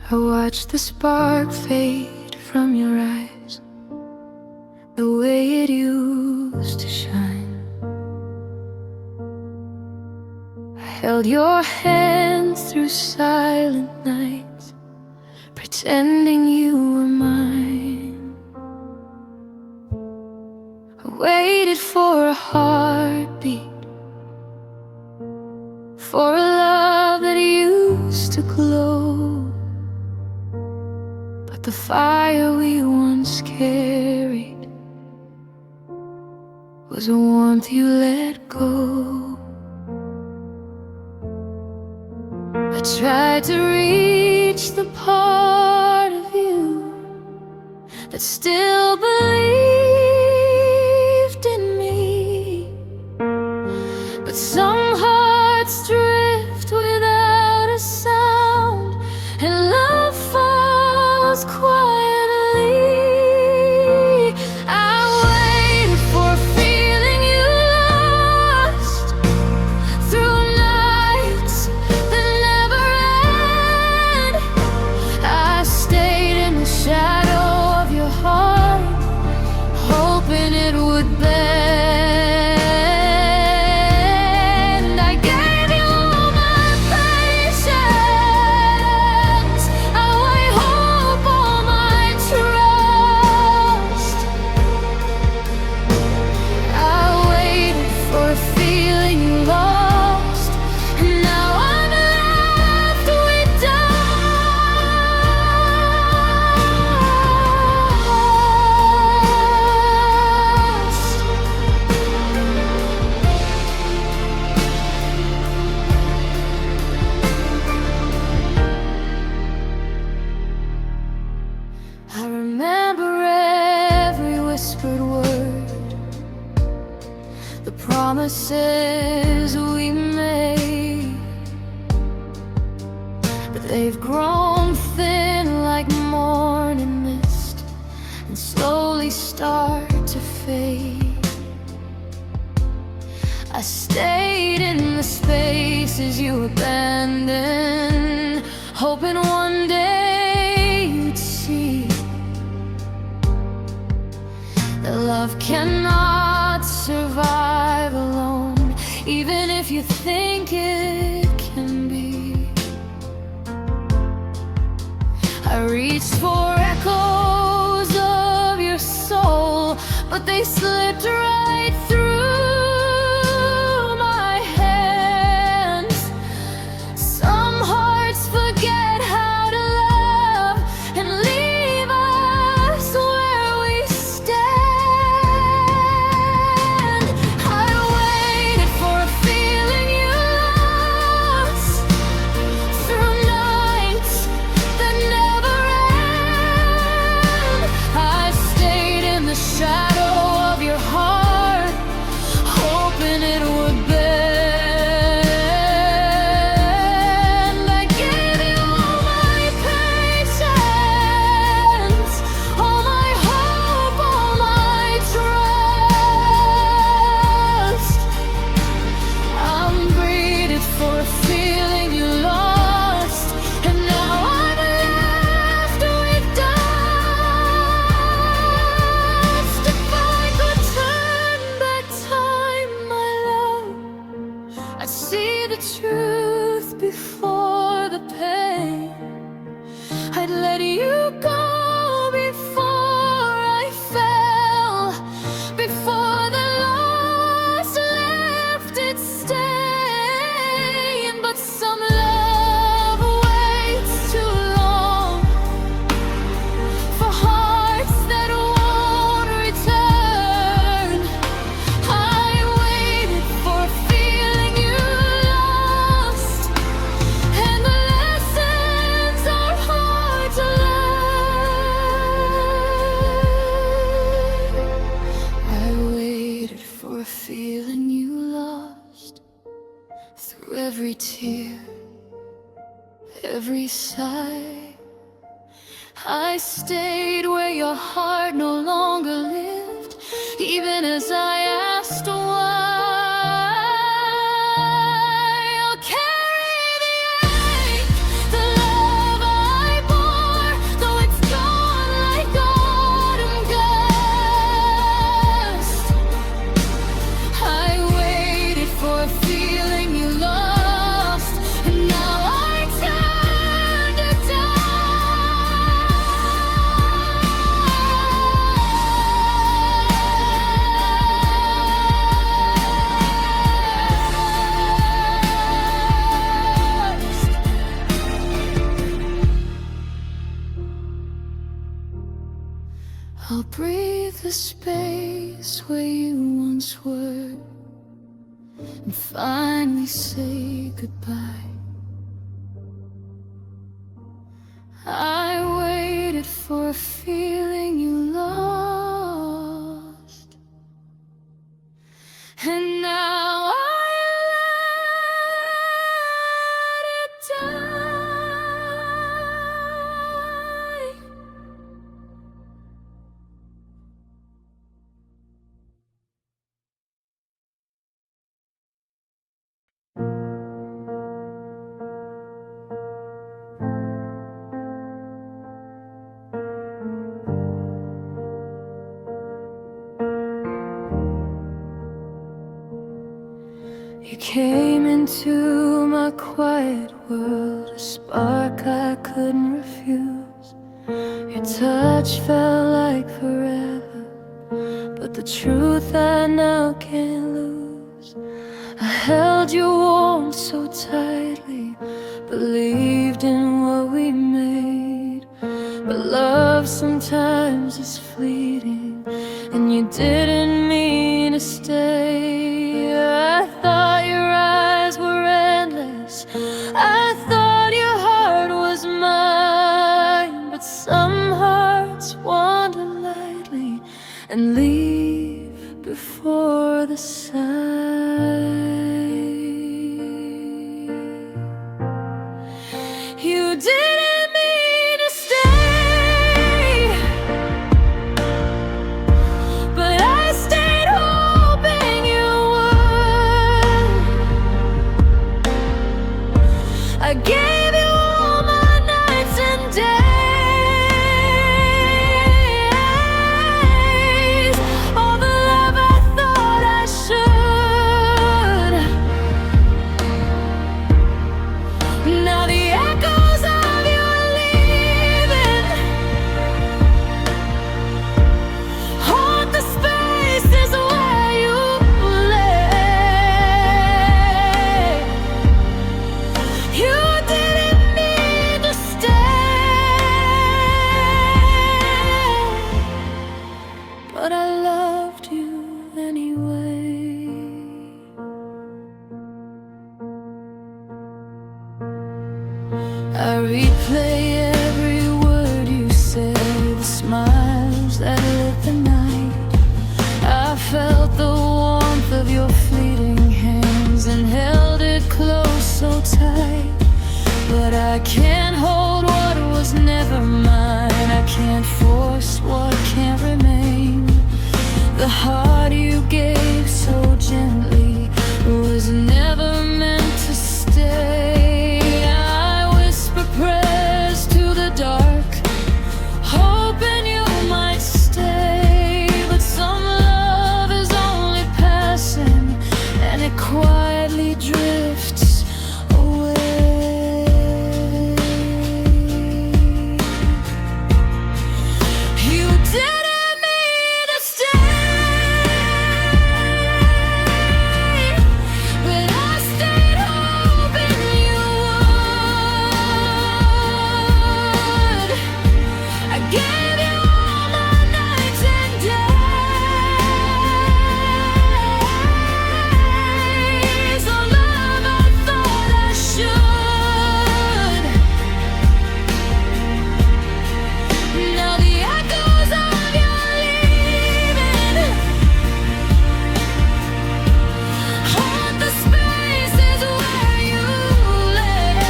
I watched the spark fade from your eyes, the way it used to shine. I held your hands through silent nights, pretending you were mine. I waited for a heartbeat, for a love that used to glow. But the fire we once carried was a warmth you let go. I tried to reach the part of you that still believed in me, but some hearts drift without a sound, and love falls quietly. I waited for a feeling you lost through nights that never end. I stayed in the shadow of your heart, hoping it would bend. I gave you all my patience, all my hope, all my trust. I waited for a feeling you lost, and now I'm left with dust. I remember every whispered word, the promises we made, but they've grown thin like morning mist and slowly start to fade. I stayed in the spaces you abandoned, hoping one day you'd see that love cannot survive alone, even if you think it can be. I reached for echoes of your soul, but they slipped right through my hands. Some hearts forget how to love and leave us where we stand. I waited for a feeling you lost through nights that never end. I stayed in the shadow of your heart, hoping it would bend. I gave you all my patience, all my hope, all my trust. I'm greeted for a feeling you lost, and now I'm left with dust. If I could turn back time, my love, I'd see the truth before the pain. I'd let you go before I fell, before the loss left its stain. But some love waits too long for hearts that won't return. I waited for a feeling you lost, and the lessons are hard to learn. I waited for a feeling you lost through every tear, every sigh. I stayed where your heart no longer lived, even as I asked why. I'll carry the ache, the love I bore. the space where you once were and finally say goodbye. I waited for a feeling you lost, and now I let it die. You came into my quiet world, a spark I couldn't refuse. Your touch felt like forever, but the truth I now can't lose. I held you warm so tightly, believed in what we made. But love sometimes is fleeting, and you didn't mean to stay. I thought your eyes were endless, I thought your heart was mine. But some hearts wander lightly and leave before the sigh. You didn't mean to stay, but I stayed hoping you would. I gave you all my nights and days, all the love I thought I should. Now the echoes of your leaving haunt the spaces where you lay. You didn't mean to stay, but I loved you anyway. I replay every word you said, the smiles that lit the night. I felt the warmth of your fleeting hands and held it close so tight. But I can't hold what was never mine, I can't force what can't remain. The heart you gave so gently was never meant to stay. I whisper prayers to the dark, hoping you might stay. But some love is only passing, and it quietly drifts away. You didn't mean to stay, but I stayed hoping you would. I gave you all my nights and days, all love I thought I should. Now the echoes of your leaving haunt the spaces where you lay.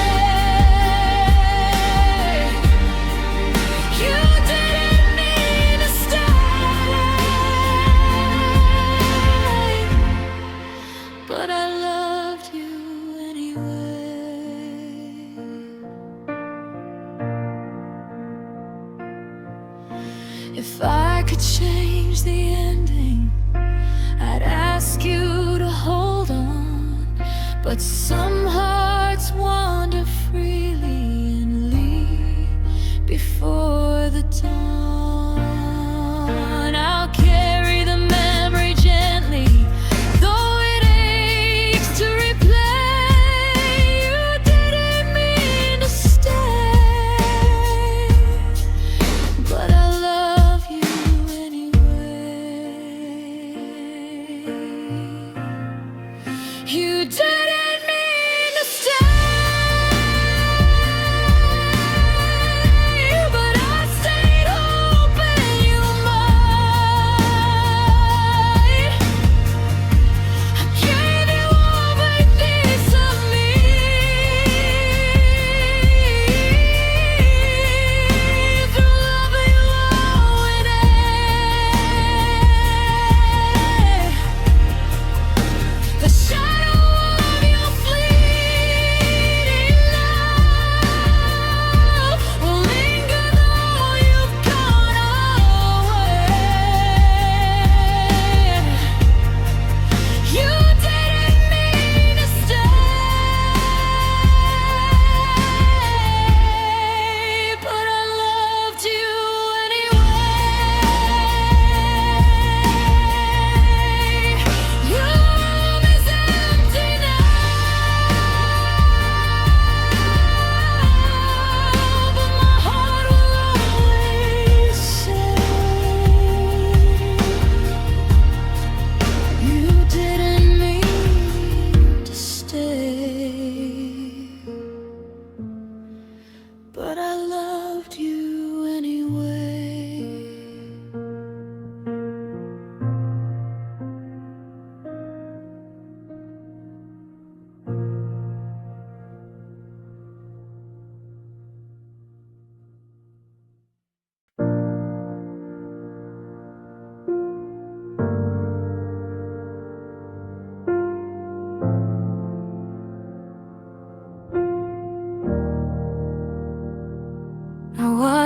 You didn't mean to stay, but I loved you anyway. If I could change the ending, I'd ask you to hold on. But some hearts wander freely and leave before the dawn. I'll carry the memory gently, though it aches to replay. You didn't mean to stay, but I love you anyway.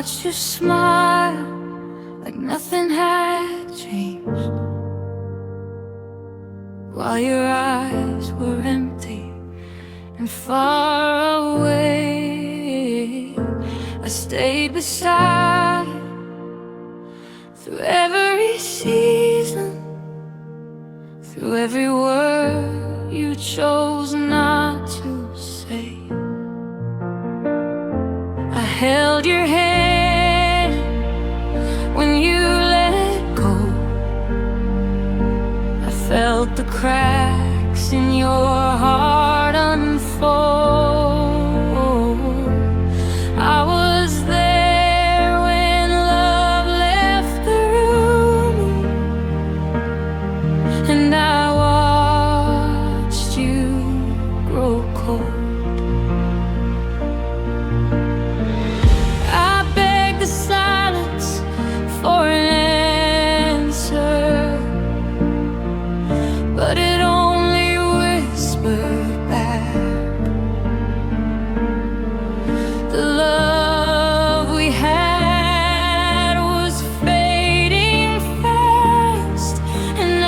watched you smile like nothing had changed, while your eyes were empty and far away. I stayed beside you through every season, through every word you chose not to say. I held your hand when you let go. I felt the cracks in your heart unfold. I was there when love left the room, and I watched you grow cold. I begged the silence for an answer, but it only whispered back. The love we had was fading fast, and I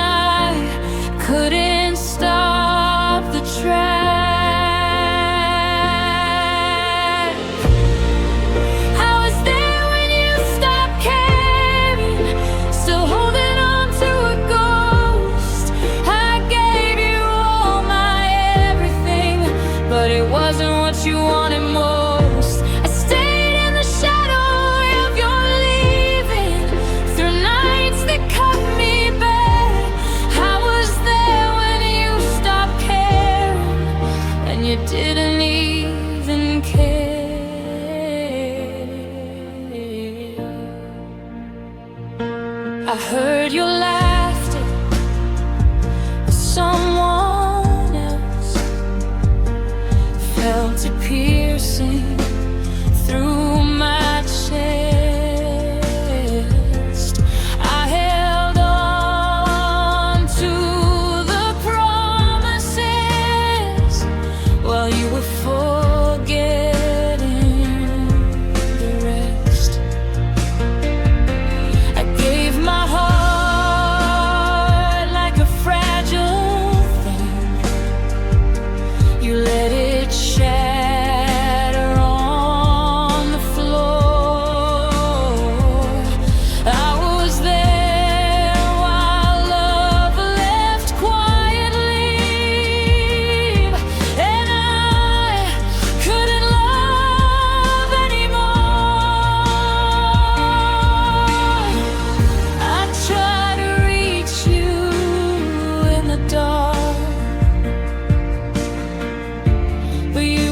couldn't stop the track. I was there when you stopped caring, still holding on to a ghost. I gave you all my everything, but it wasn't what you wanted most. I stayed in the shadow of your leaving, through nights that cut me back. I was there when you stopped caring, and you didn't even care. I heard your laughter with someone else, felt it piercing through my chest. I held on to the promises while you were forgetting the rest. I gave my heart like a fragile thing. You let it shatter on the floor. I was there while love left quietly, and I couldn't love anymore. I tried to reach you in the dark, but you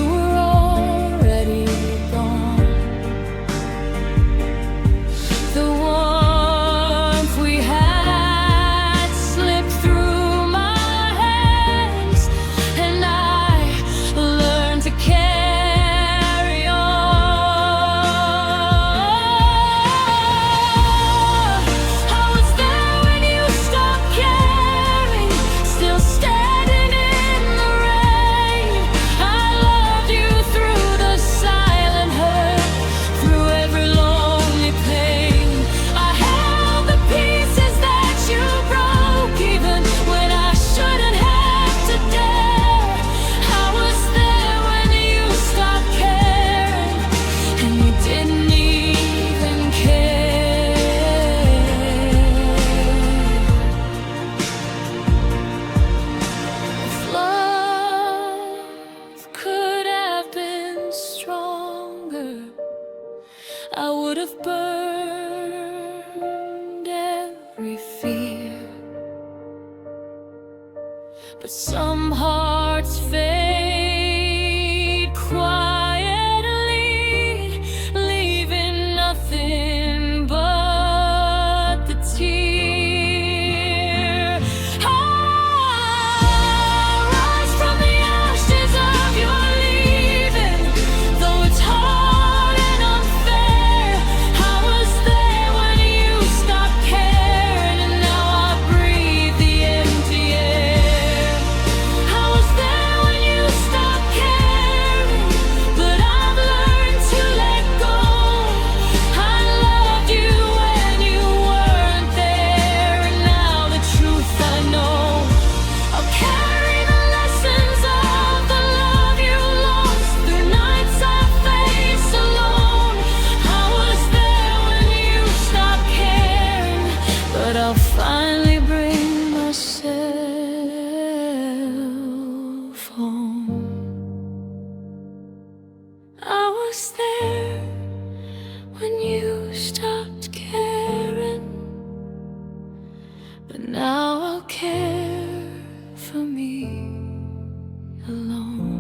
alone.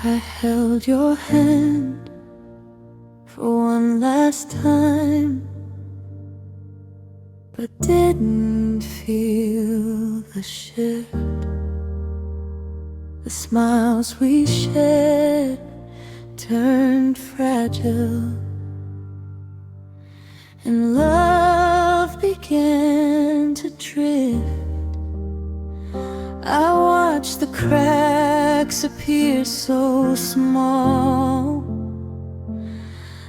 I held your hand for one last time, but didn't feel the shift. The smiles we shared turned fragile, and love began to drift. I watched the cracks appear so small,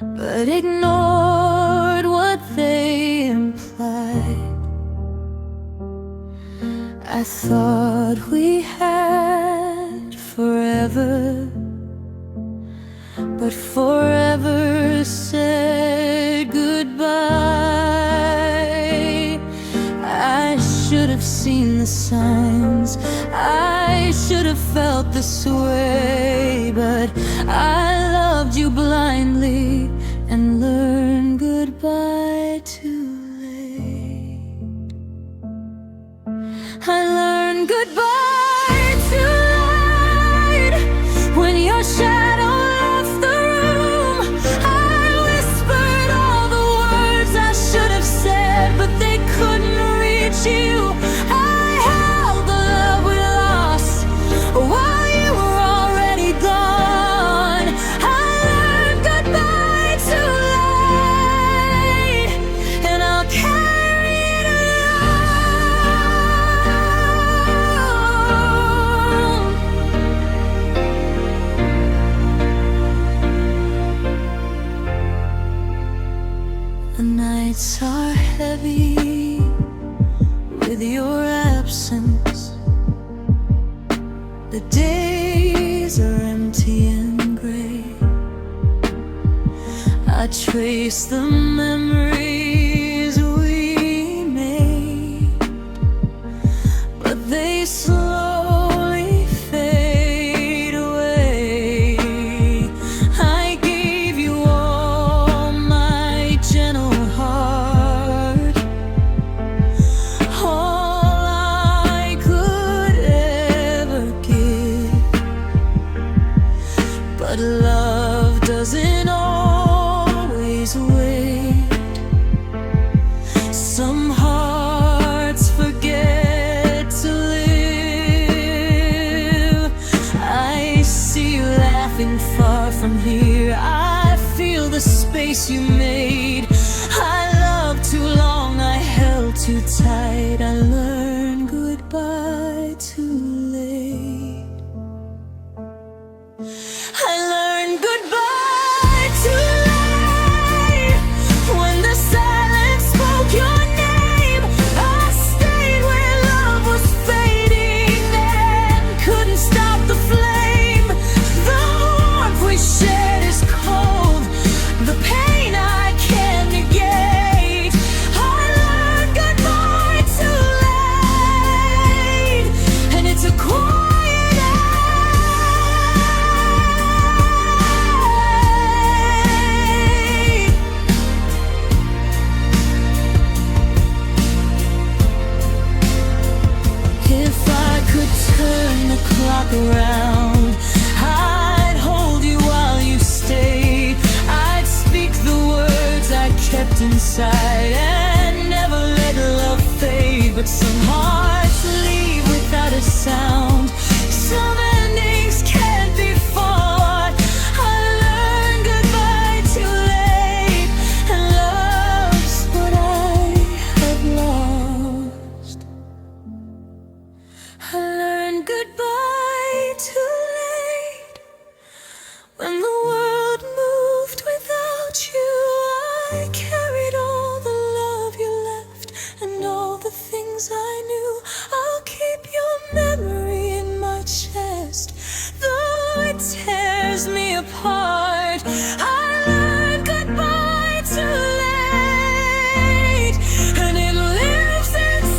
but ignored what they implied. I thought we had forever, but forever said goodbye. I should have seen the signs, I should have felt this way, but I loved you blindly and learned goodbye too late. I learned goodbye too late when your shadow left the room. I whispered all the words I should have said, but they couldn't reach you. I held the love we lost while you were already gone. I learned goodbye too late, and I'll carry it alone. The nights are heavy with your absence. The days are empty and gray. I trace the memories we made, but they slowly fade away. I gave you all my gentle heart, all I could ever give, but love doesn't always wait. Some hearts forget to live. I see you laughing far from here. I feel the space you made. I loved too long, I held too tight. I learned goodbye too late. I learned goodbye too late when the silence spoke your name. I stayed where love was fading and couldn't stop the flame. The warmth we shared is cold, the pain I can't negate. I learned goodbye too late, and it's a quiet ache. If I could turn the clock around, I'd hold you while you stayed. I'd speak the words I kept inside and never let love fade. But some hearts leave without a sound. Some endings can't be fought. I learned goodbye too late, and love's what I have lost. I learned goodbye too late when the world moved without you. I carried all the love you left and all the things I knew. I'll keep your memory in my chest, though it tears me apart. I learned goodbye too late, and it lives inside.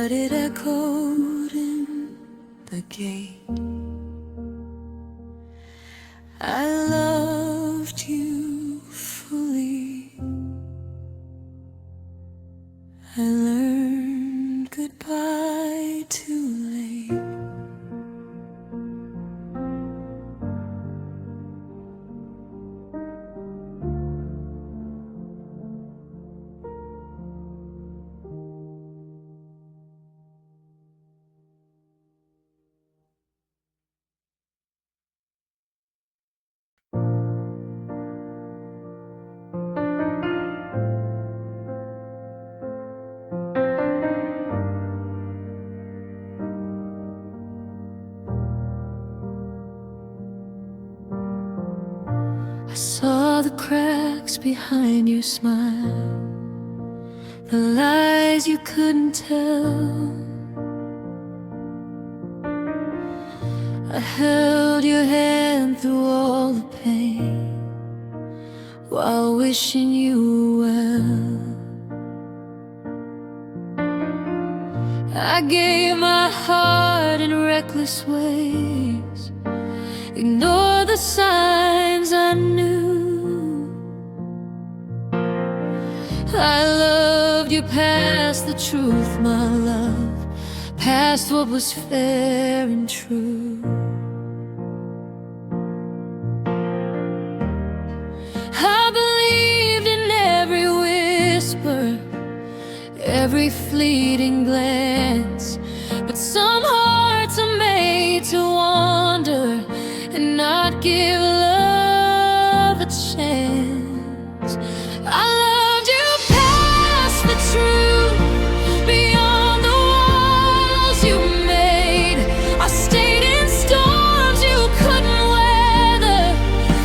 but it echoed in the gate. I loved you fully. I learned goodbye too late. I saw the cracks behind your smile, the lies you couldn't tell. I held your hand through all the pain while wishing you well. I gave my heart in reckless ways, ignore the signs I knew. I loved you past the truth, my love, past what was fair and true. I believed in every whisper, every fleeting glance, but some hearts are made to wander and not give love a chance. I loved you past the truth, beyond the walls you made. I stayed in storms you couldn't weather,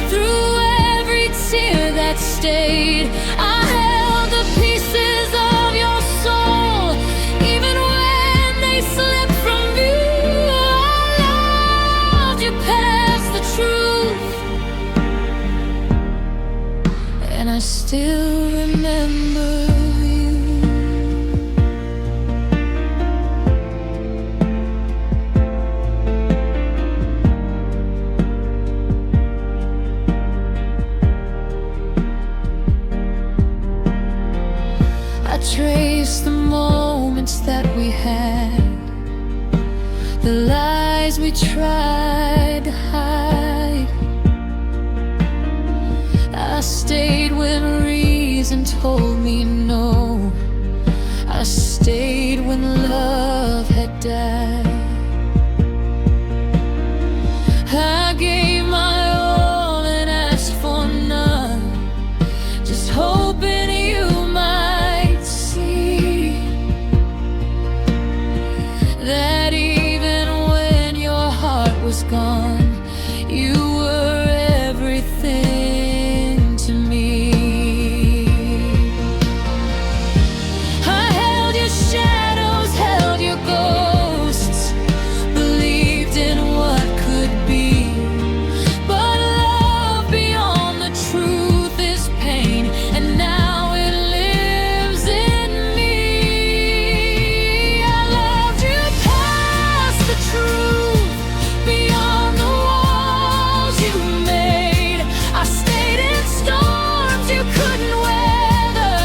through every tear that stayed. I held the pieces of your soul, even when they slipped from view. I loved you past the truth, and I still remember you. I trace the moments that we had, the lies we tried to hide. I stayed when reason told me no. I stayed when love had died. I gave my all and asked for none, just hoping you might see that even when your heart was gone, you were everything to me. I held your shadows, held your ghosts, believed in what could be, but love beyond the truth is pain, and now it lives in me. I loved you past the truth, beyond the walls you made. I stayed in storms you couldn't weather,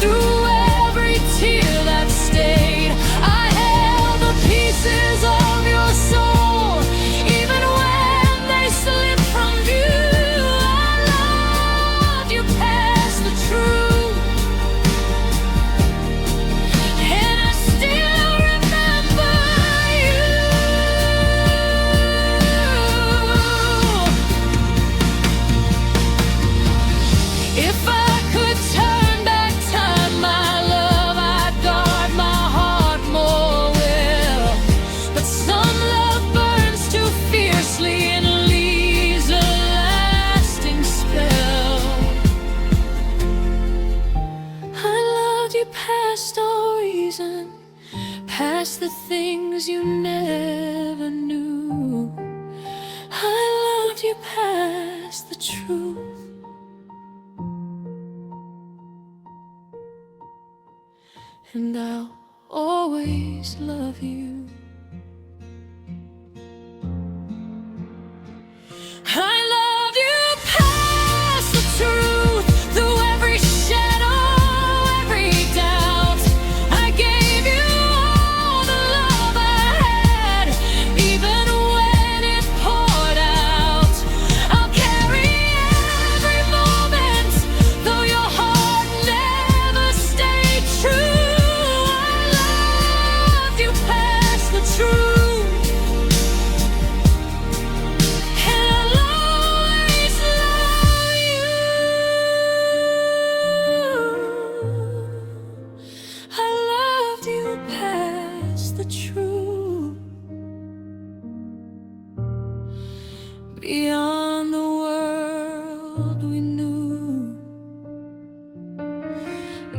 through every tear that stayed. I held the pieces of your soul, even when they slipped from view. I loved you past the truth, and I still remember you. If I could turn back time, my love, I'd guard my heart more well. But some love burns too fiercely and leaves a lasting spell. I loved you past all reason, past the things you never knew. I loved you past the truth, and I'll always love you. I loved you past the truth, through every shadow, every doubt. I gave you all the love I had, even when it poured out. I'll carry every moment, though your heart never stayed true. I loved you past the truth. Beyond the world we knew,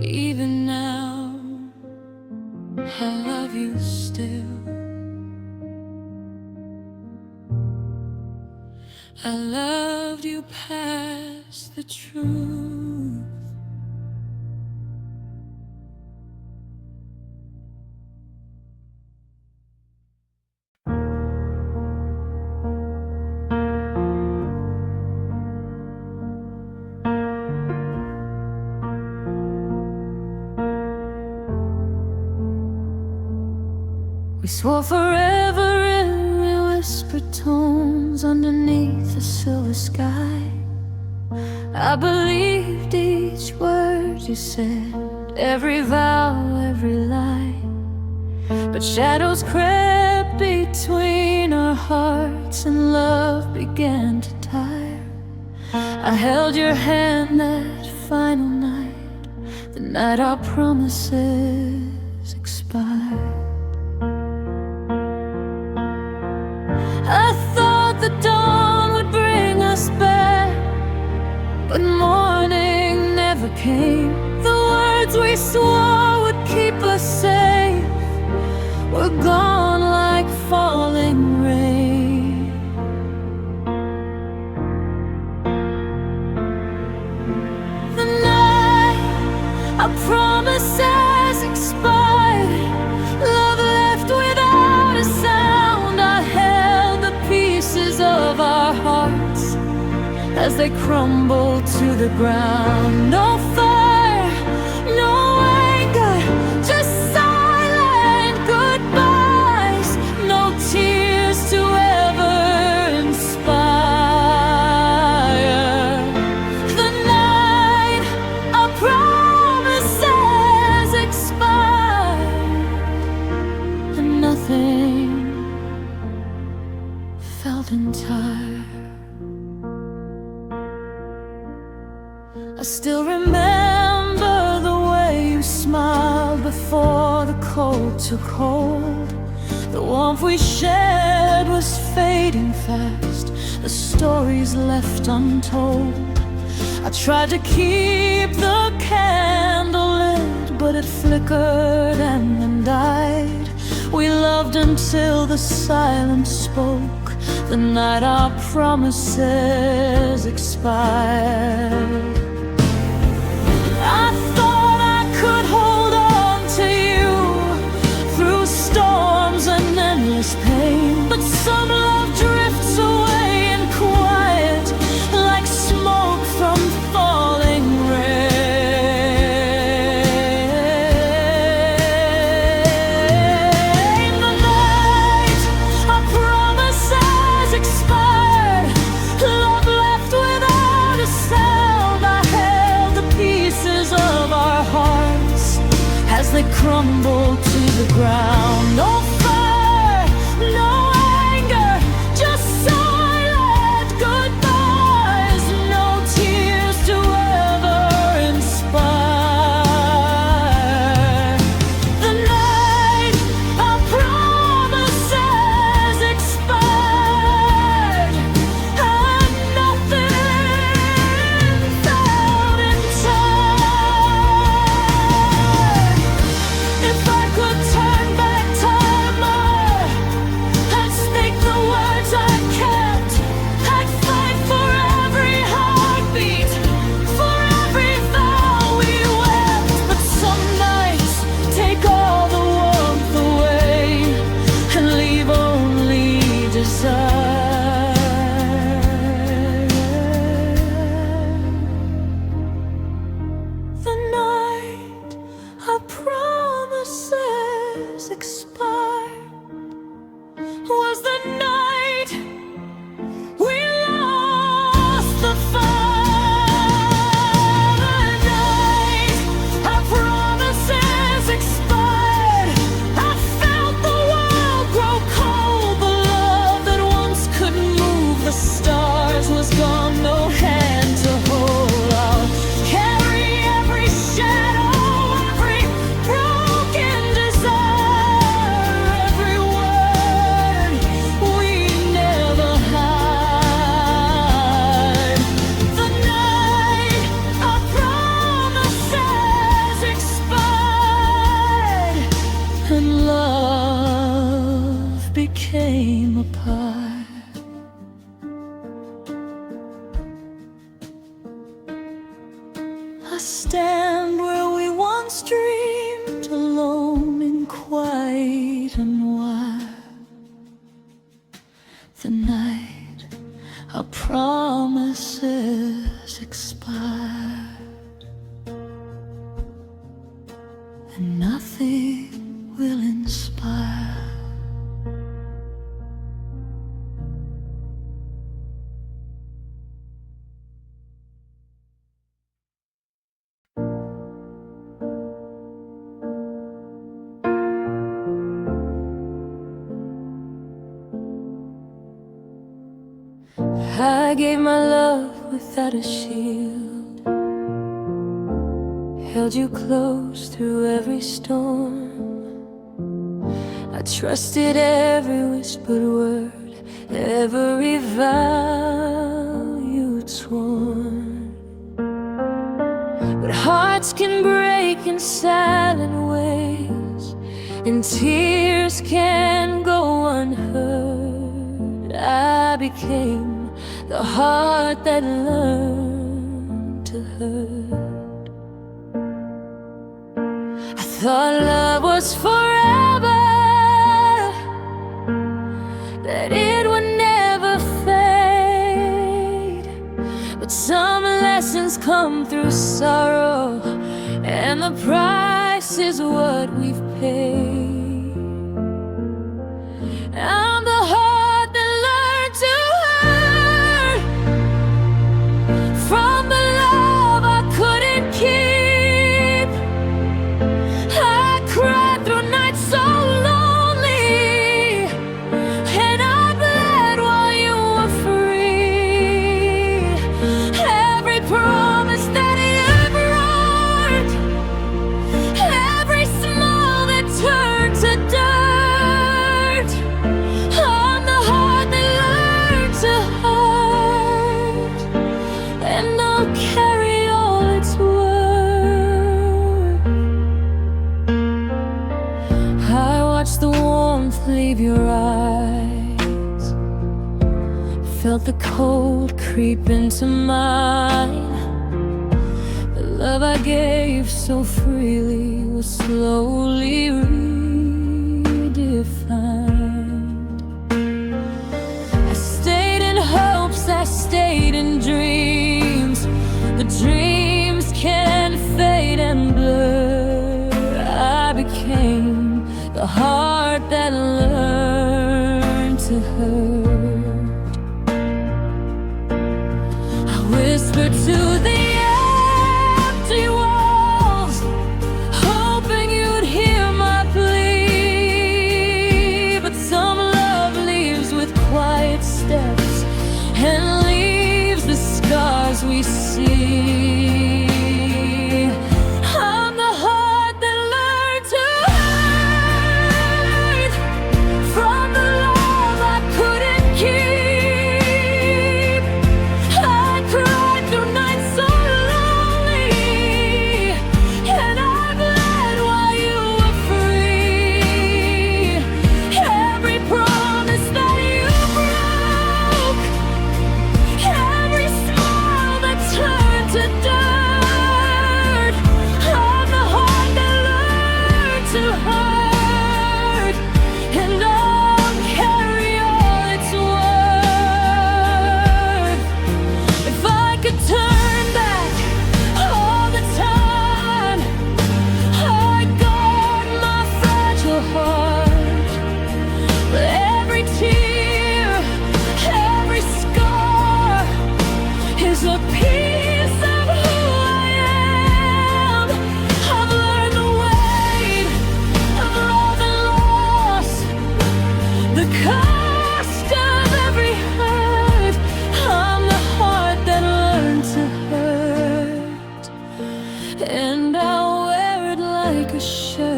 even now I love you still. I loved you past the truth. We swore forever in whispered tones underneath the silver sky. I believed each word you said, every vow, every lie. But shadows crept between our hearts and love began to tire. I held your hand that final night, the night our promises expired. I thought the dawn would bring us back, but morning never came. The words we swore would keep us safe were gone like falling rain. The night our promises expired, love left without a sound. I held the pieces of our hearts as they crumbled to the ground. No fire, no anger, just silent goodbyes. No tears to ever inspire. The night our promises expired and nothing felt entire. I still remember the way you smiled before the cold took hold. The warmth we shared was fading fast, the stories left untold. I tried to keep the candle lit, but it flickered and then died. We loved until the silence spoke, the night our promises expired. I thought I could hold on to you through storms and endless pain, but some love drifts away in quiet, like smoke from falling rain. The night our promises expired, love left without a sound. I held the pieces of our hearts as they crumbled to the ground. No fire, no anger, just silent goodbyes. No tears to ever inspire. The night our promises expired and nothing felt entire. If I could turn back time, apart. I stand where we once dreamed, alone and quiet and wild. The night our promises expired, and nothing will inspire. I gave my love without a shield, held you close through every storm. I trusted every whispered word, every vow you'd sworn. But hearts can break in silent ways, and tears can go unheard. I became the heart that learned to hurt. I thought love was forever, that it would never fade. But some lessons come through sorrow, and the price is what we've paid. I'm the heart that learned to hurt from the love I couldn't keep. I cried through nights so lonely, and I bled while you were free. Every promise that you broke, every smile that turned to dirt. I'm the heart that learned to hurt, and I'll carry all its worth. I watched the warmth leave your eyes, felt the cold creep into mine. The love I gave so freely was slowly redefined. I stayed in hopes, I stayed in dreams. The dreams can fade and blur. I became the heart that learned to hurt. I whispered to the empty walls, hoping you'd hear my plea. But some love leaves with quiet steps and leaves the scars we see. I'm the heart that learned to hurt from the love I couldn't keep. I cried through nights so lonely, and I bled while you were free. Every promise that you broke, every smile that turned to dirt. I'm the heart that learned to hurt, and I'll carry all its worth. If I could turn back all the time, I'd guard my fragile heart. But every tear, every scar is a piece of who I am. I've learned the weight of love and loss, the cost of every hurt. I'm the heart that learned to hurt, and I'll wear it like a shirt.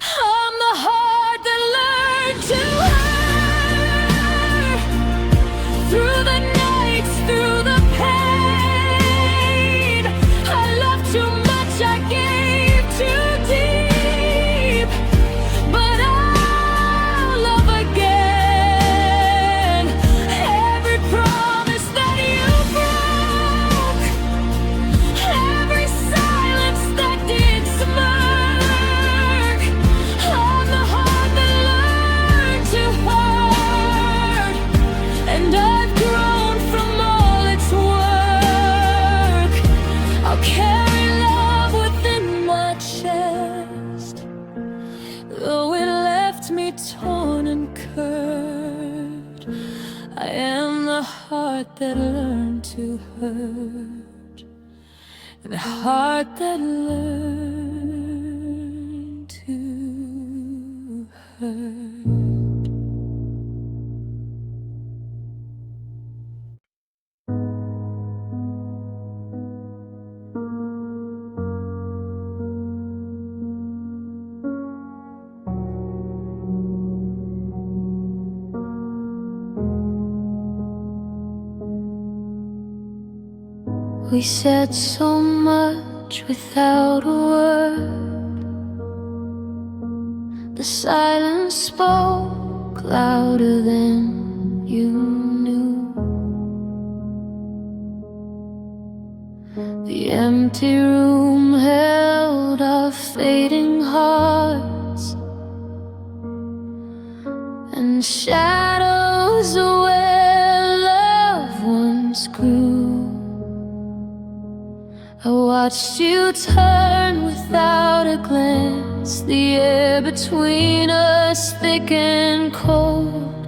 I'm the heart that learned to hurt through the nights, through the pain. I loved too much, I gave too deep, but that learned to hurt, and a heart that learned to hurt. We said so much without a word. The silence spoke louder than you knew. The empty room held our fading hearts and shadows where loved ones grew. I watched you turn without a glance, the air between us thick and cold.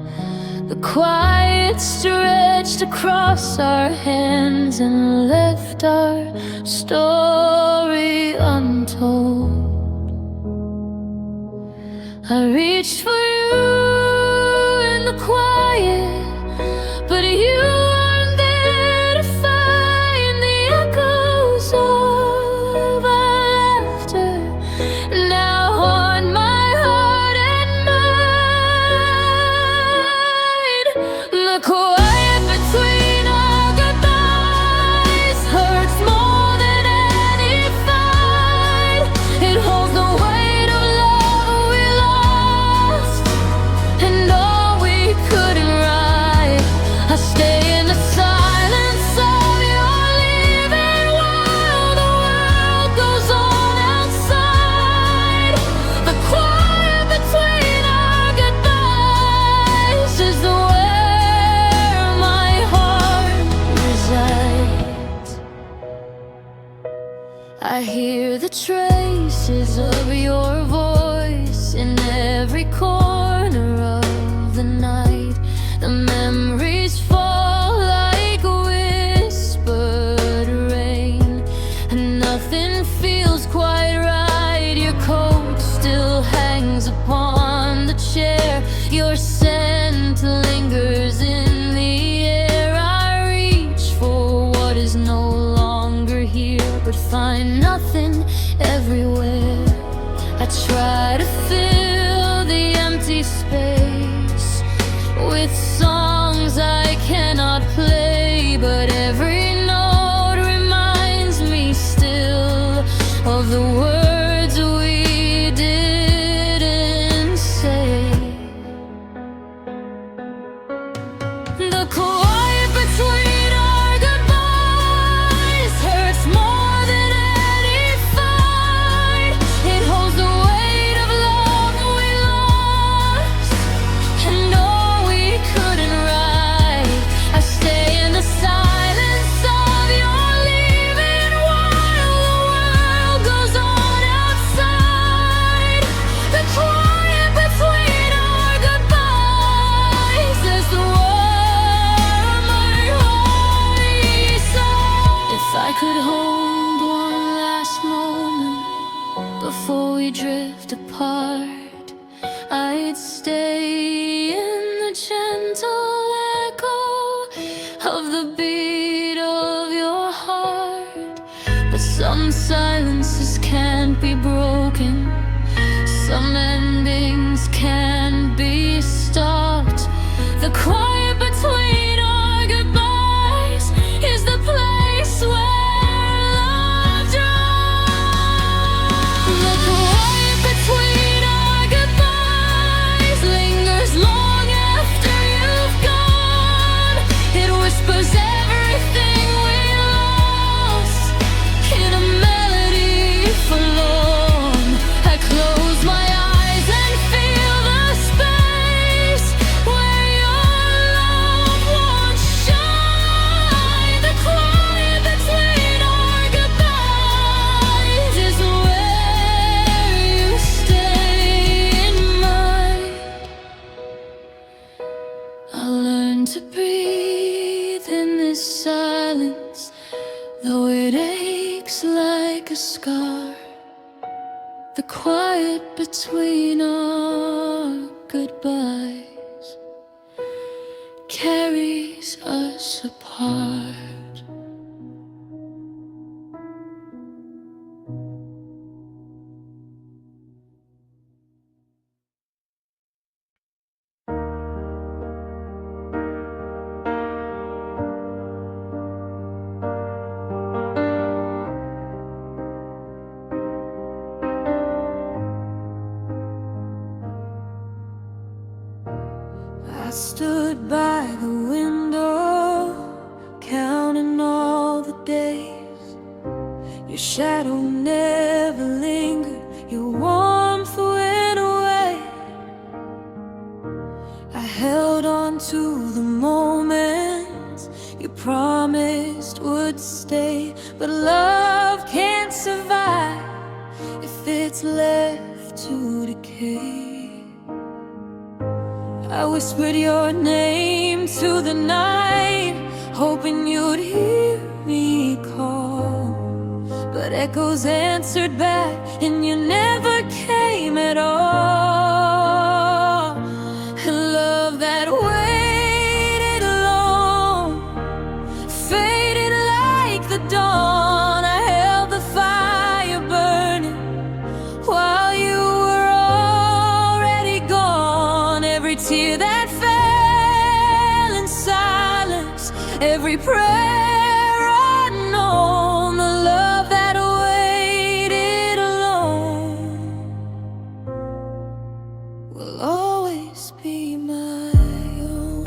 The quiet stretched across our hands and left our story untold. I reached for you in the quiet, but you weren't there to find the echoes of our laughter. Now haunt my heart and mind. The quiet between our goodbyes hurts more than any fight. It holds the weight of love we lost and all we couldn't write. I stay in the silence of your leaving while the world goes on outside. The quiet between our goodbyes is where my heart resides. I hear the traces of your voice in every corner of the night. The memories fall like whispered rain, and nothing feels quite right. Your coat still hangs upon the chair. Your scent lingers in the air. I reach for what is no longer here, but find nothing everywhere. I try to fill the empty space with songs I cannot play, but every note reminds me still of the words we didn't say. The quiet between our goodbyes hurts more than any fight. It holds the weight of love we lost and all we couldn't write. I stay in the silence of your leaving while the world goes on outside. The quiet between our goodbyes is the where my heart resides. If I could hold one last moment before we drift apart, I'd stay in the gentle echo of the beat of your heart. But some silences can't be broken, some endings can't be stopped. The quiet between our goodbyes is the place where love drops. The quiet between our goodbyes lingers long after you've gone. It whispers everything we lost in a melody forlorn. I close my eyes and feel the space It aches like a scar, the quiet between our goodbyes carries us apart. I stood by the window, counting all the days. Your shadow never lingered, your warmth went away. I held on to the moments you promised would stay, but love can't survive if it's left to decay. I whispered your name to the night, hoping you'd hear me call, but echoes answered back, and you never came at all. And love that waited alone faded like the dawn. I held the fire burning while you were already gone. Every tear that fell in silence, every prayer unknown, the love that waited alone will always be my own.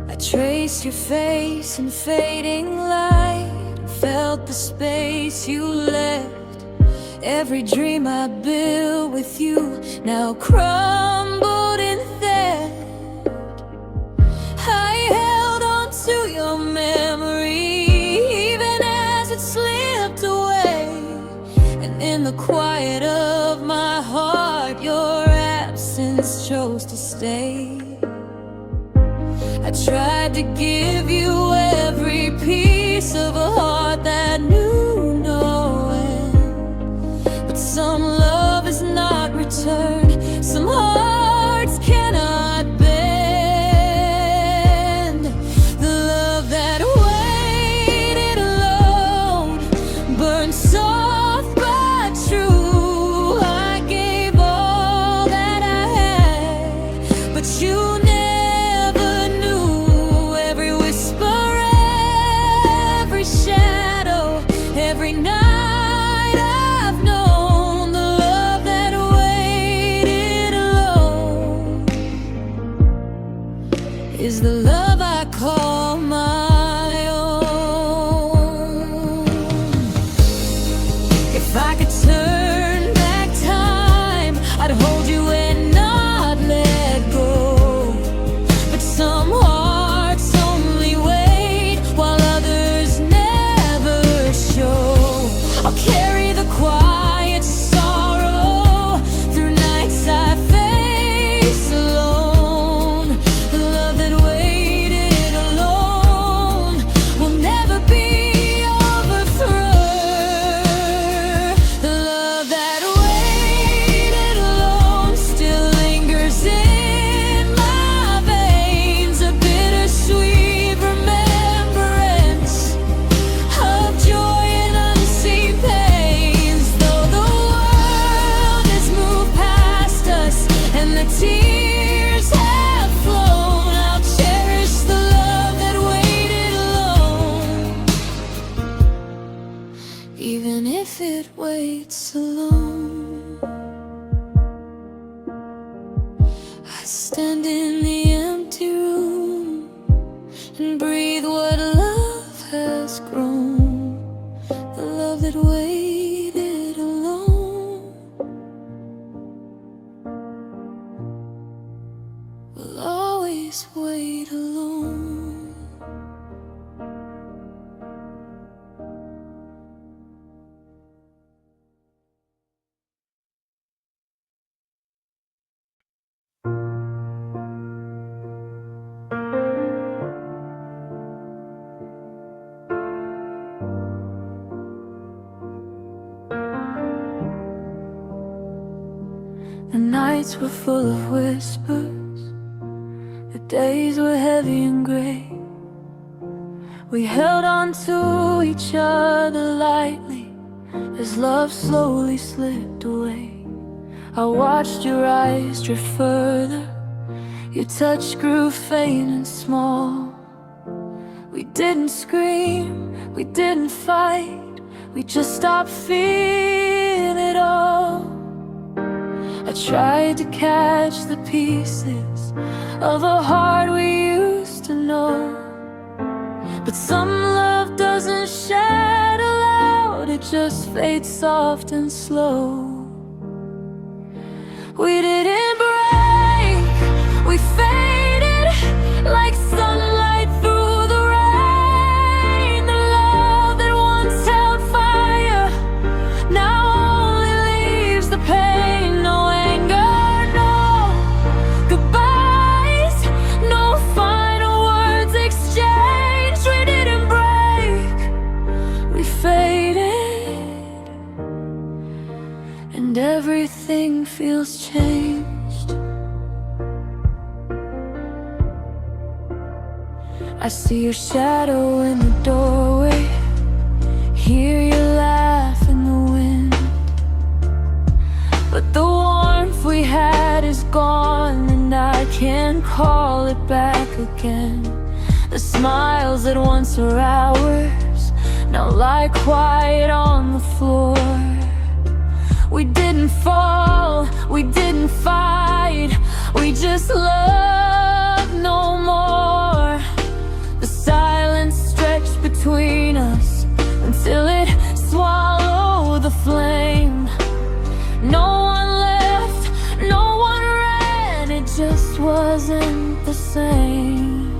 I traced your face in fading light, felt the space you left. Every dream I built with you now crumbled in theft. I held on to your memory even as it slipped away, and in the quiet of my heart your absence chose to stay. I tried to give you every piece of a heart that knew no end, but some love is not returned, some hearts cannot bend. The love that waited alone burned soft but true. I gave all that I had, but you every night I've known the love that waited alone is the love I call my own. If I could turn back time, I'd hold you and not let go, but some hearts only wait while others never show. I'll carry the quiet sorrow through nights I face alone. The love that waited alone will never be overthrown. The love that waited alone still lingers in my veins, a bittersweet remembrance of joy and unseen pains. Though the world has moved past us and the tears have flown, I'll cherish the love that waited alone, even if it waits alone. I stand in the empty room and breathe what love has grown. The love that waited alone will always wait alone. nights were full of whispers, the days were heavy and gray. We held on to each other lightly as love slowly slipped away. I watched your eyes drift further, your touch grew faint and small. We didn't scream, we didn't fight, we just stopped feeling it all. I tried to catch the pieces of a heart we used to know, but some love doesn't shatter loud, it just fades soft and slow. We didn't break, we faded like sunlight through the rain. The love that once held fire now only leaves the pain. No anger, no goodbyes, no final words exchanged. We didn't break, we faded, and everything feels changed. I see your shadow in the doorway, hear you laugh in the wind, but the warmth we had is gone, and I can't call it back again. The smiles that once were ours now lie quiet on the floor. We didn't fall, we didn't fight, we just loved no more. The silence stretched between us until it swallowed the flame. No one left, no one ran, it just wasn't the same.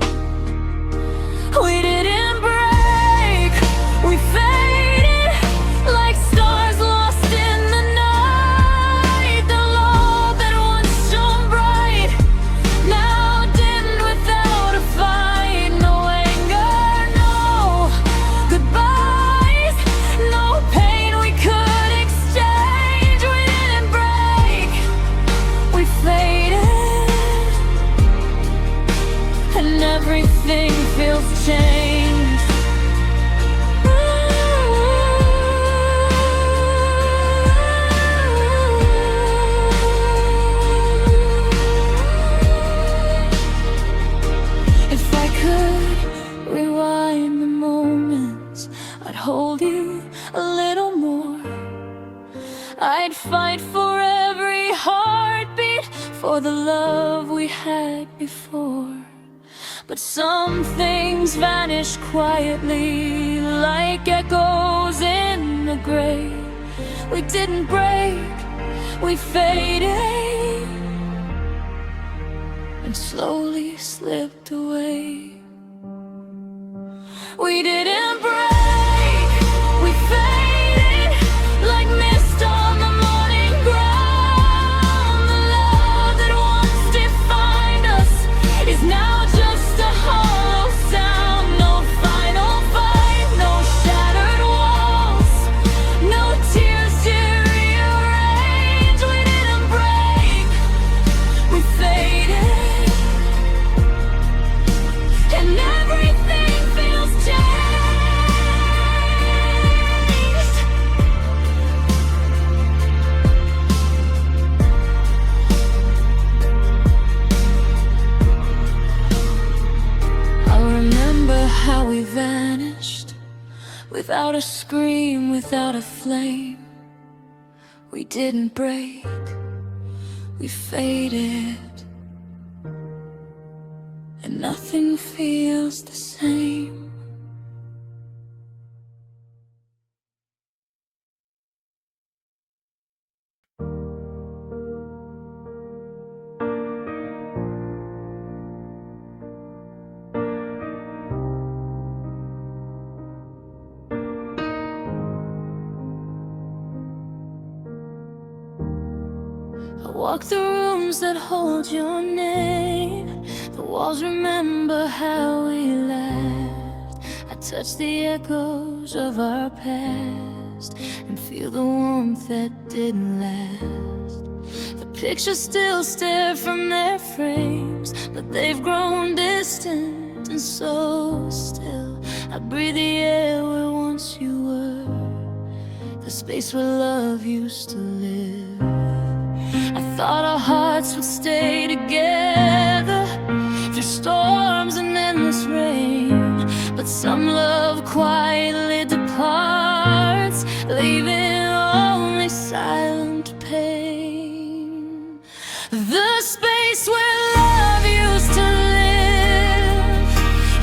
We didn't break, we faded like stars lost in the night. The love that once shone bright now dimmed without a fight. No anger, no goodbyes, no pain we could exchange. We didn't break, we faded, and everything feels changed. If I could rewind the moments, I'd hold you a little more. I'd fight for every heartbeat, for the love we had before. But some things vanish quietly like echoes in the grave. We didn't break, we faded, and slowly slipped away. We didn't break, we faded like mist on the morning ground. The love that once defined us is now just a hollow sound. No final fight, no shattered walls, no tears to rearrange. We didn't break, we faded, and everything feels changed. I remember how we vanished, without a scream, without a flame. We didn't break, we faded, and nothing feels the same. I walk the rooms that hold your name. The walls remember how we laughed. I touch the echoes of our past and feel the warmth that didn't last. The Pictures still stare from their frames, but they've grown distant and so still. I breathe the air where once you were, the space where love used to live. I thought our hearts would stay together through storms and endless rain, but some love quietly departs, leaving only silent pain. The space where love used to live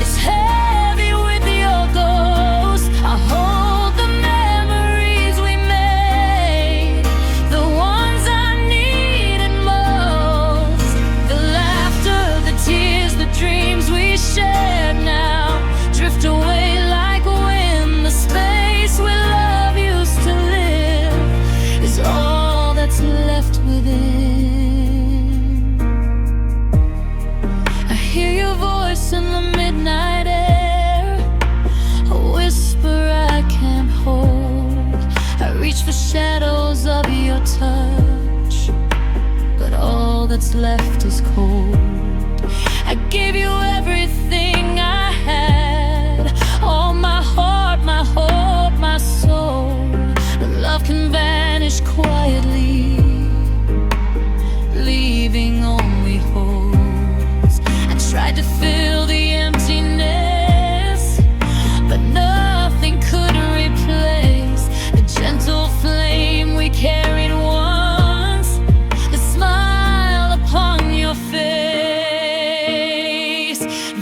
is heavy with your ghost. I hold the memories we made, the ones I needed most. The laughter, the tears, the dreams we shared now drift away like wind. The space where love used to live is all that's left within. I hear your voice in the midnight air, a whisper I can't hold. I reach for shadows of your touch, but all that's left is cold. I gave you everything I had, all my heart, my hope, my soul. But love can vanish quietly, leaving only holes. I tried to fill the emptiness, but nothing could replace the gentle flame we carried once, the smile upon your face.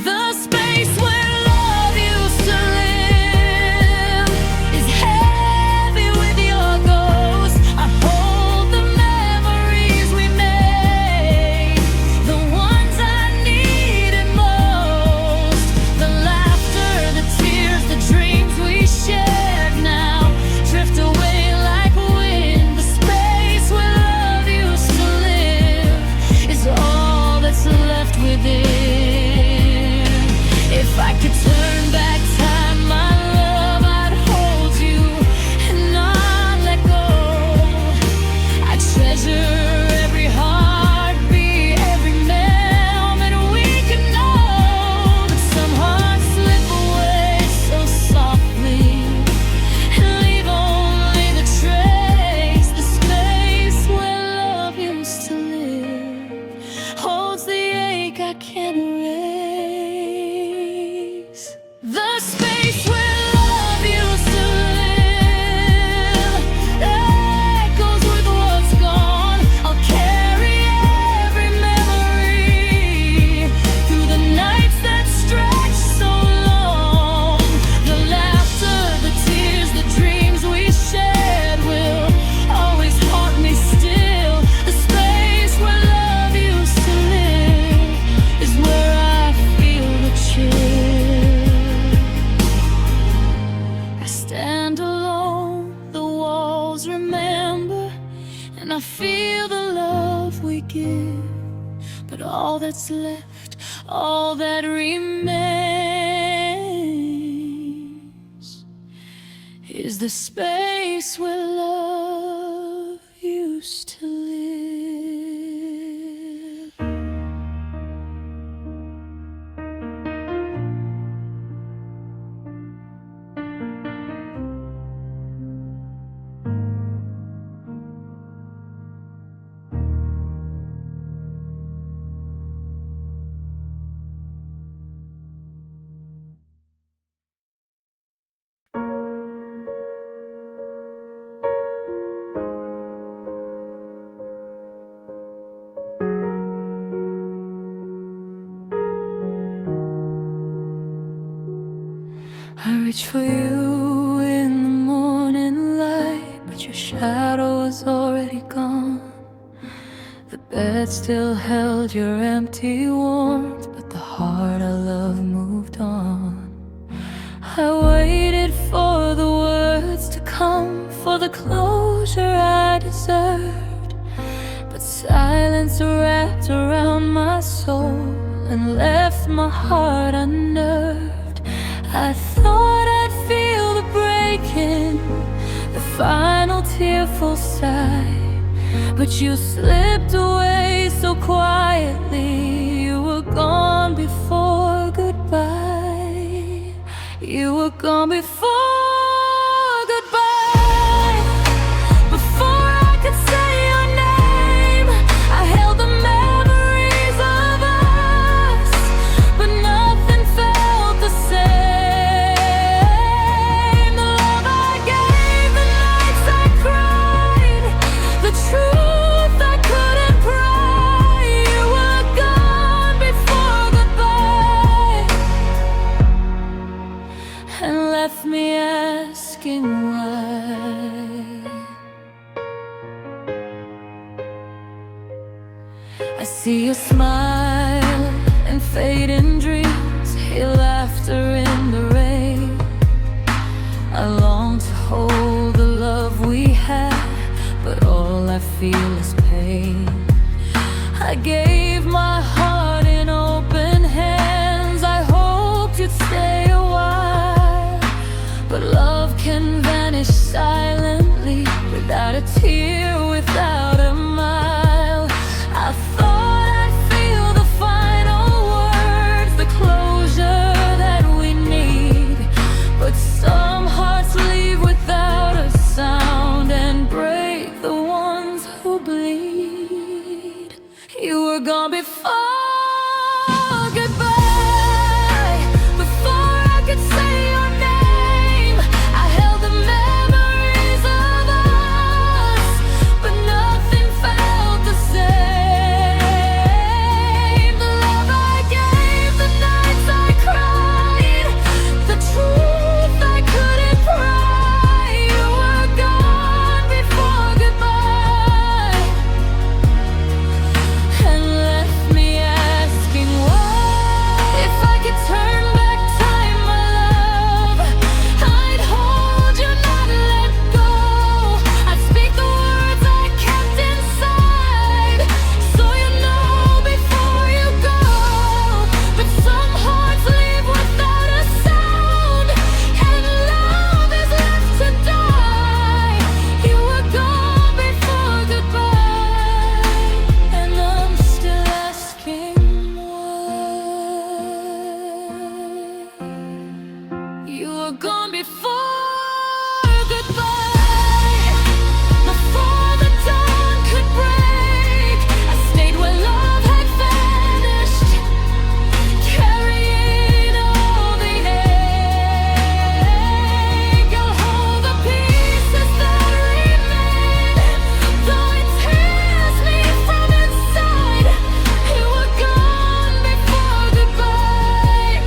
The space where love used to live is heavy with your ghost. I hold the memories we made, the ones I needed most. The laughter, the tears, the dreams we shared now drift away like wind. The space where love used to live is all that's left within. If I could turn back time, my love, I'd hold you and not let go. I'd treasure every heartbeat, every moment we could know. But some hearts slip away so softly and leave only the trace. The space where love used to live holds the ache I can't erase. The space where love used to live echoes with what's gone. I'll carry every memory through the nights that stretch so long. The laughter, the tears, the dreams we shared will always haunt me still. The space where love used to live is where I feel the chill. I stand alone, the walls remember, and I feel the love we give. But all that's left, all that remains, is the space where love used to live. I reach for you in the morning light, but your shadow was already gone. The bed still held your empty warmth, but the heart I love moved on. I waited for the words to come, for the closure I deserved, but silence wrapped around my soul and left my heart unnerved. I thought I'd feel the breaking, the final tearful sigh, but you slipped away so quietly. You were gone before goodbye. You were gone before goodbye. Before I could say your name, I held the memories of us, but nothing felt the same. The love I gave, the nights I cried, the truth I couldn't pry. You were gone before goodbye, and left me asking why. I see your smile and fading dreams, your laughter in the rain. I long to hold the love we had, but all I feel is pain. I gave my heart in open hands. I hoped you'd stay a while, but love can vanish silently, without a tear, without a mile. I thought I'd feel the final words, the closure that we need, but some hearts leave without a sound and break the ones who bleed. You were gone before goodbye. Before I could say your name, I held the memories of us, but nothing felt the same. The love I gave, the nights I cried, the truth I couldn't pry. You were gone before goodbye, and left me asking why. If I could turn back time, my love, I'd hold you, not let go. I'd speak the words I kept inside, so you know before you go. But some hearts leave without a sound, and love is left to die. You were gone before goodbye, and I'm still asking why. You were gone before goodbye. Before the dawn could break, I stayed where love had vanished, carrying all the ache. I'll hold the pieces that remain, though it tears me from inside. You were gone before goodbye,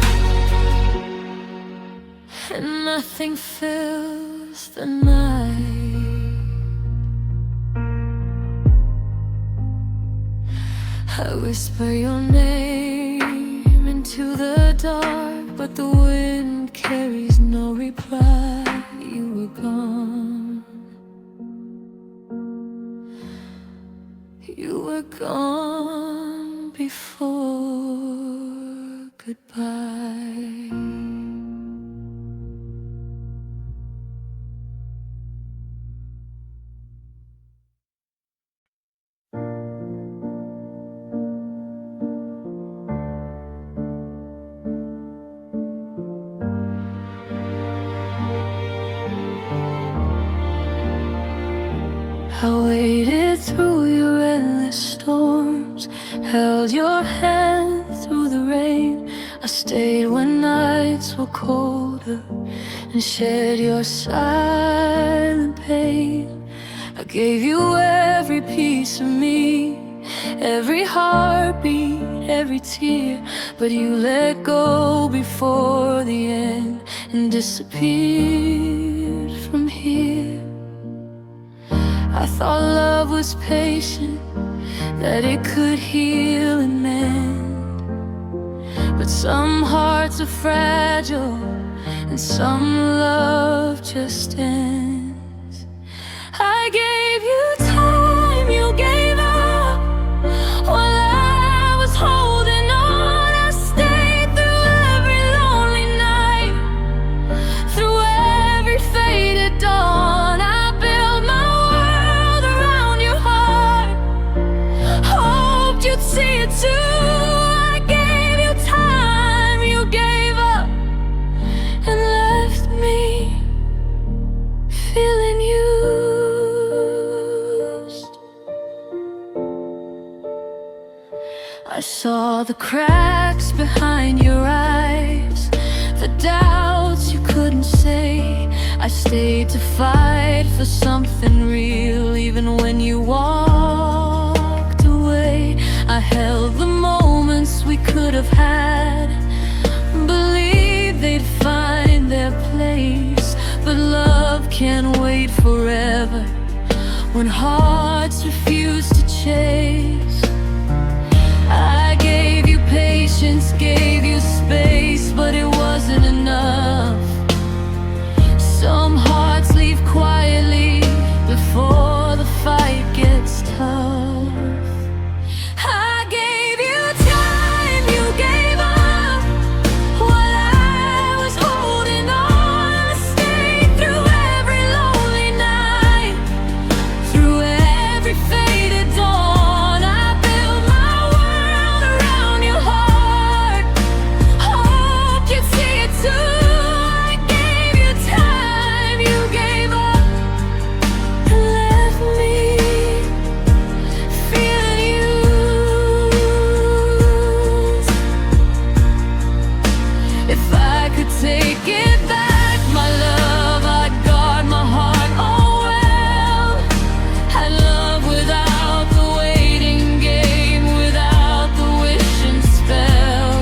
and nothing fills the night. I whisper your name into the dark, but the wind carries no reply. You were gone. You were gone before goodbye. I waited through your endless storms, held your hand through the rain. I stayed when nights were colder and shared your silent pain. I gave you every piece of me, every heartbeat, every tear, but you let go before the end and disappeared from here. I thought love was patient, that it could heal and mend, but some hearts are fragile and some love just ends. I gave you time, you gave up, while I was holding on. I stayed through every lonely night, through every faded dawn. I built my world around your heart. saw the cracks behind your eyes, the doubts you couldn't say. I stayed to fight for something real, even when you walked away. I held the moments we could have had, believed they'd find their place. But love can't wait forever when hearts refuse to chase. I gave you patience, gave you space, but it wasn't enough. Some hearts leave quietly before the fight gets tough. I gave you time, you gave up while I was holding on. I stayed through every lonely night, through every faded dawn. I built my world around your heart, hope you'd see it too. I gave you time, you gave up and left me feeling used. If I could take it back, my love, I'd guard my heart. Oh well, I'd love without the waiting game, without the wishing spell.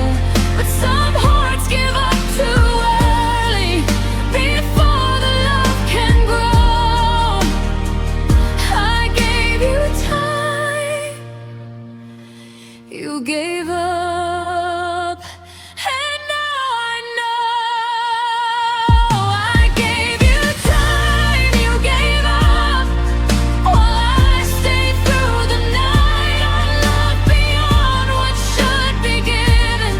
But some hearts give up too early, before the love can grow. I gave you time, you gave up, and now I know. I gave you time, you gave up while I stayed through the night. I loved beyond what should be given,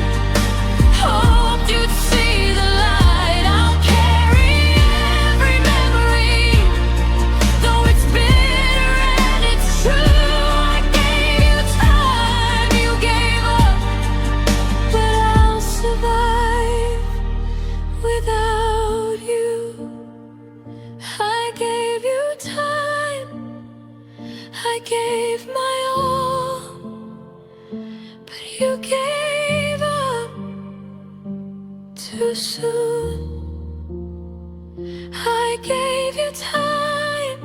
hoped you'd see the light. I'll carry every memory, though it's bitter and it's true. I gave you time, you gave up, but I'll survive without you. I gave you time, I gave my all, but you gave up too soon. I gave you time,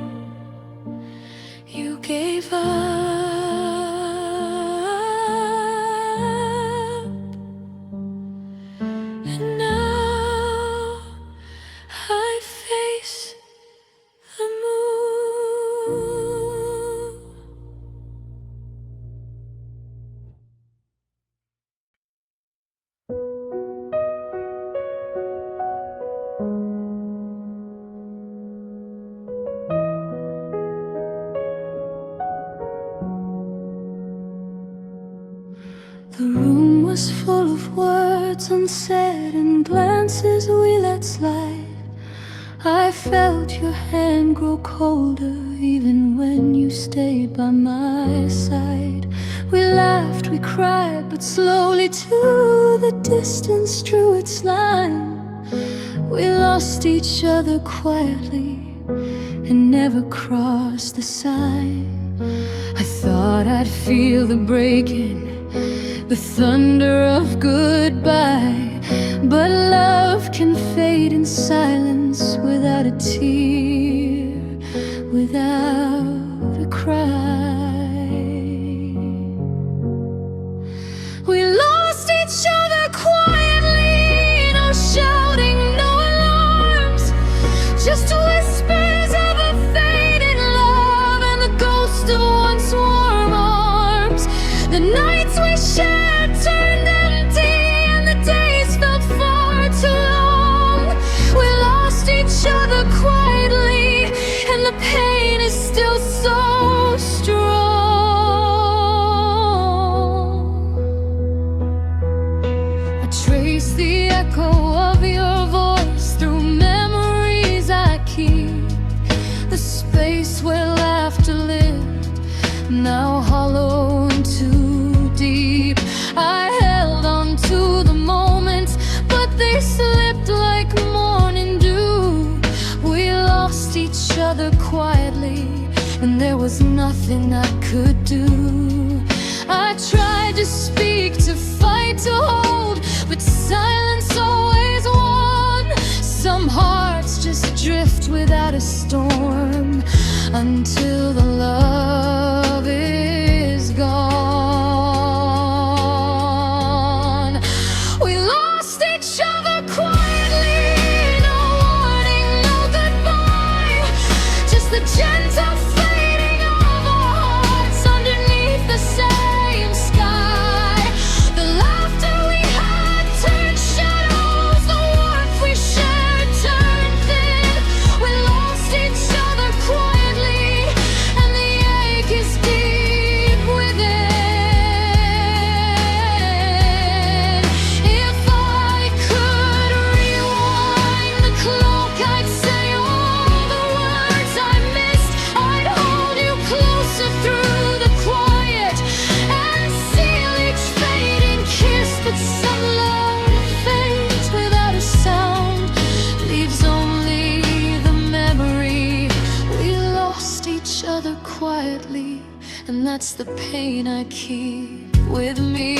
you gave up, and now I face the moon. The room was full of words unsaid and glances we let slide. I felt your hand grow colder even when you stayed by my side. We laughed, we cried, but slowly too the distance drew its line. We lost each other quietly and never crossed the sign. I thought I'd feel the breaking, the thunder of goodbye, but love can fade in silence without a tear, without a cry. We lost each other quietly, no shouting, no alarms, just whispers of a fading love and the ghost of once warm arms. The nights we shared turned empty and the days felt far too long. We lost each other quietly and the pain is still so strong. I trace the echo of your voice through memories I keep, the space where laughter lived, now hollow and too deep. I held on to the moments, but they slipped like morning dew. We lost each other quietly, and there was nothing I could do. I tried to speak, to fight, to hold, but silence always won. Some hearts just drift without a storm until the love is gone. We lost each other quietly, no warning, no goodbye, just the gentle fading of our hearts underneath the same sky. The laughter we had turned shadows, the warmth we shared turned thin. We lost each other quietly, and the ache is deep within. If I could rewind the clock, I'd say all the words I missed. I'd hold you closer through the quiet and seal each fading kiss. But some love fades without a sound, leaves only the memory. We lost each other quietly, and that's the pain I keep with me.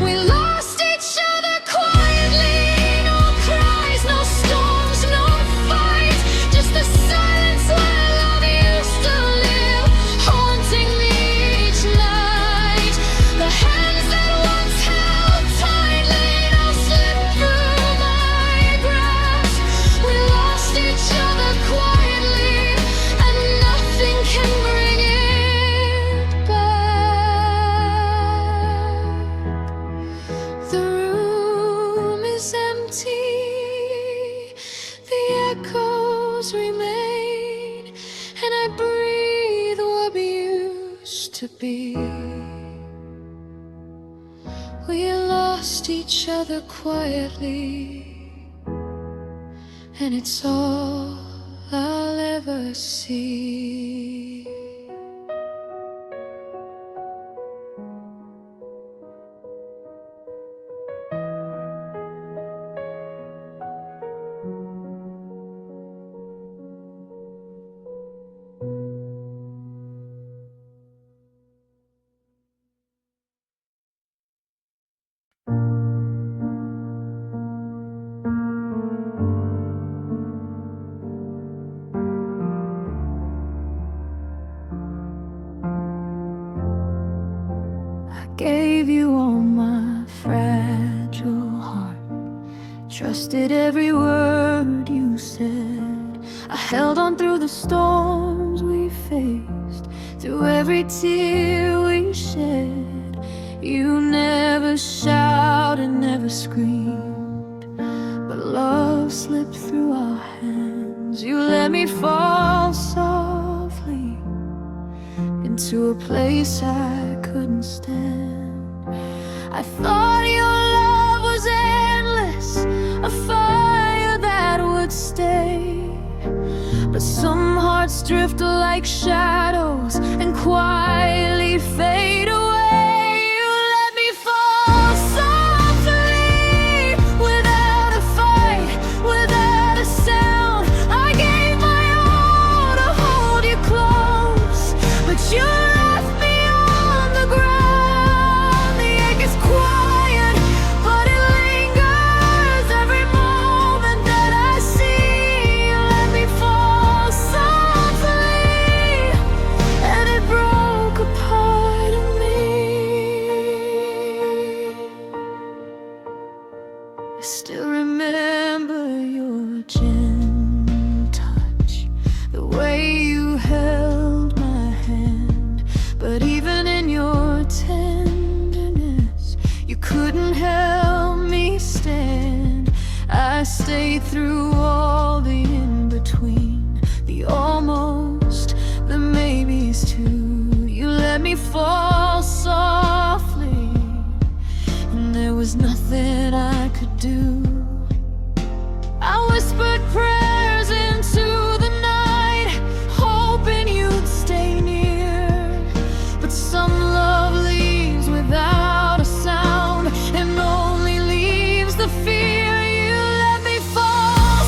We lost each other quietly, no cries, no storms, no fights, just the silence where love used to live, haunting me each night. The hands that once held tightly now slip through my grasp. We lost each other quietly, and nothing can bring it back. The room is empty, the echoes remain, and I breathe what we used to be. We lost each other quietly, and it's all I'll ever see. I gave you all my fragile heart, trusted every word you said. I held on through the storms we faced, through every tear we shed. You never shouted, never screamed, but love slipped through our hands. You let me fall softly into a place I couldn't stand. I thought your love was endless, a fire that would stay. But some hearts drift like shadows and quietly fade away. You let me fall softly, without a fight, without a sound. I gave my all to hold you close, but you left me on the ground. The ache is quiet, but it lingers every moment that I see. You let me fall softly, and it broke a part of me. I still remember your gentle touch, the way you held my hand. But even in your tenderness, you couldn't help me stand. I stayed through all the in-between, the almost, the maybes too. You let me fall softly, and there was nothing I could do. I whispered prayers into the night, hoping you'd stay near. But some love leaves without a sound, and only leaves the fear. You let me fall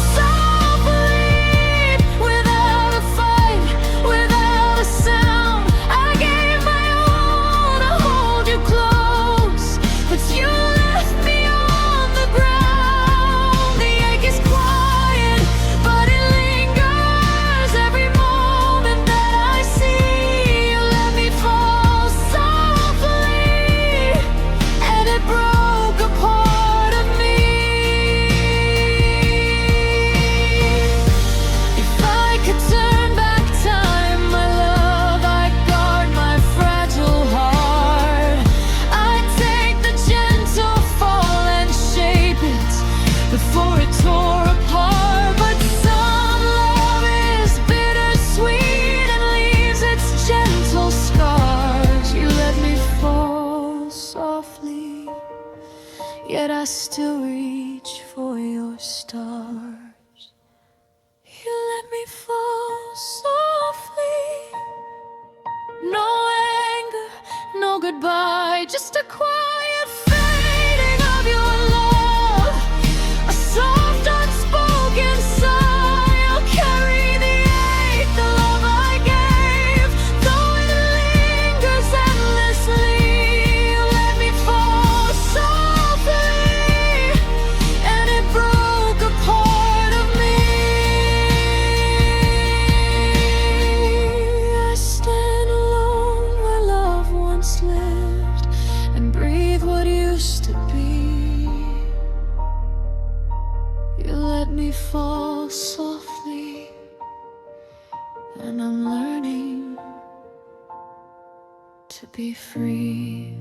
be free.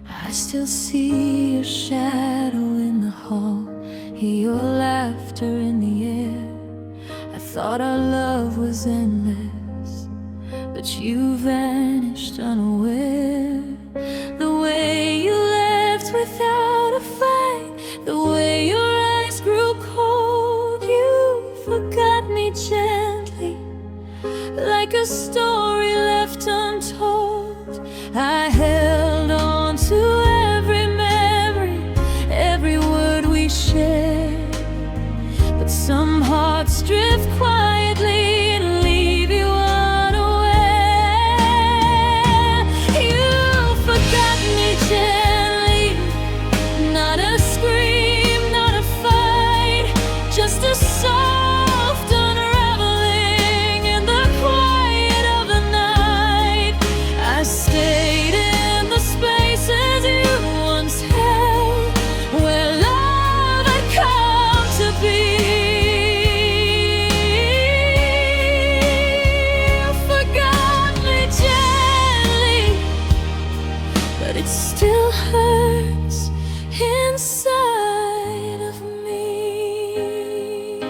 I still see your shadow in the hall, hear your laughter in the air. I thought our love was endless, but you vanished unaware. The way you left without a fight, the way your eyes grew cold, you forgot me gently, like a story left untold. I held on to every memory, every word we shared, but some hearts drift quietly and leave you unaware. You forgot me gently, not a scream, not a fight, just a soft unraveling in the quiet of the night. I stayed in the spaces you once held, where love had come to be. You forgot me gently, but it still hurts inside of me.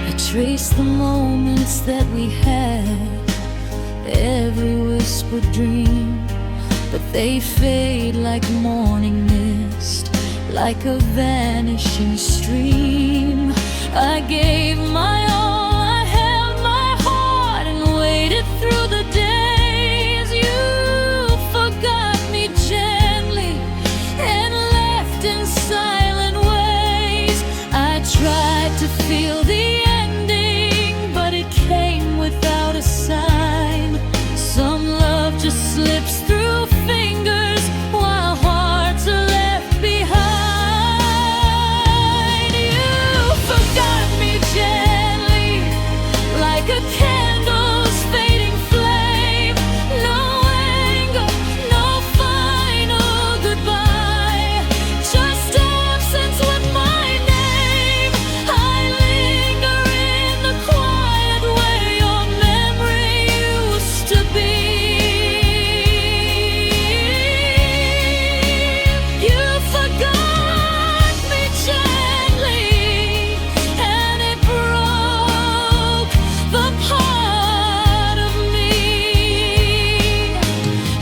I trace the moments that we had, every whispered dream, but they fade like morning mist, like a vanishing stream. I gave my all, I held my heart and waited through the days. You forgot me gently and left in silent ways. I tried to feel the ending, but it came without a sign. Some love just slips through fingers while hearts are left behind. You forgot me gently, like a candle's fading flame. No anger, no final goodbye, just absence with my name. I linger in the quiet where your memory used to be. You forgot me gently, and it broke the part of me.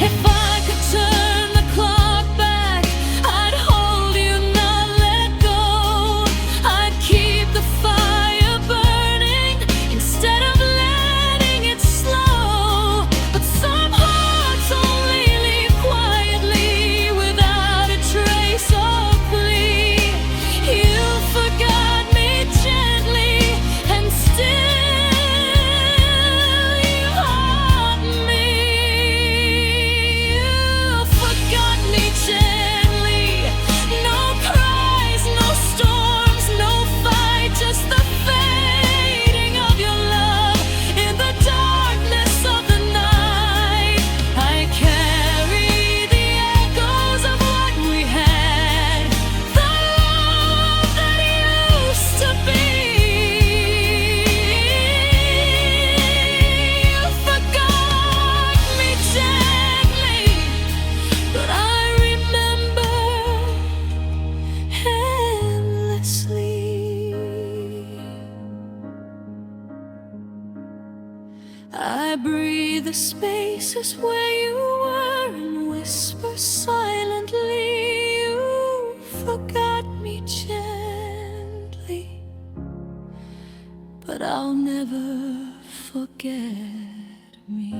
If I could turn the clock back, I'd hold you, not let go. I'd keep the fire burning instead of letting it slow. But some hearts only leave quietly without a trace or plea. You forgot me gently, and still you haunt me. You forgot me gently. No cries, no storms, no fight, just the fading of your love in the darkness of the night. I carry the echoes of what we had, the love that used to be. You forgot me gently, but I remember endlessly. I breathe the spaces where you were and whisper silently. You forgot me gently, but I'll never forget me.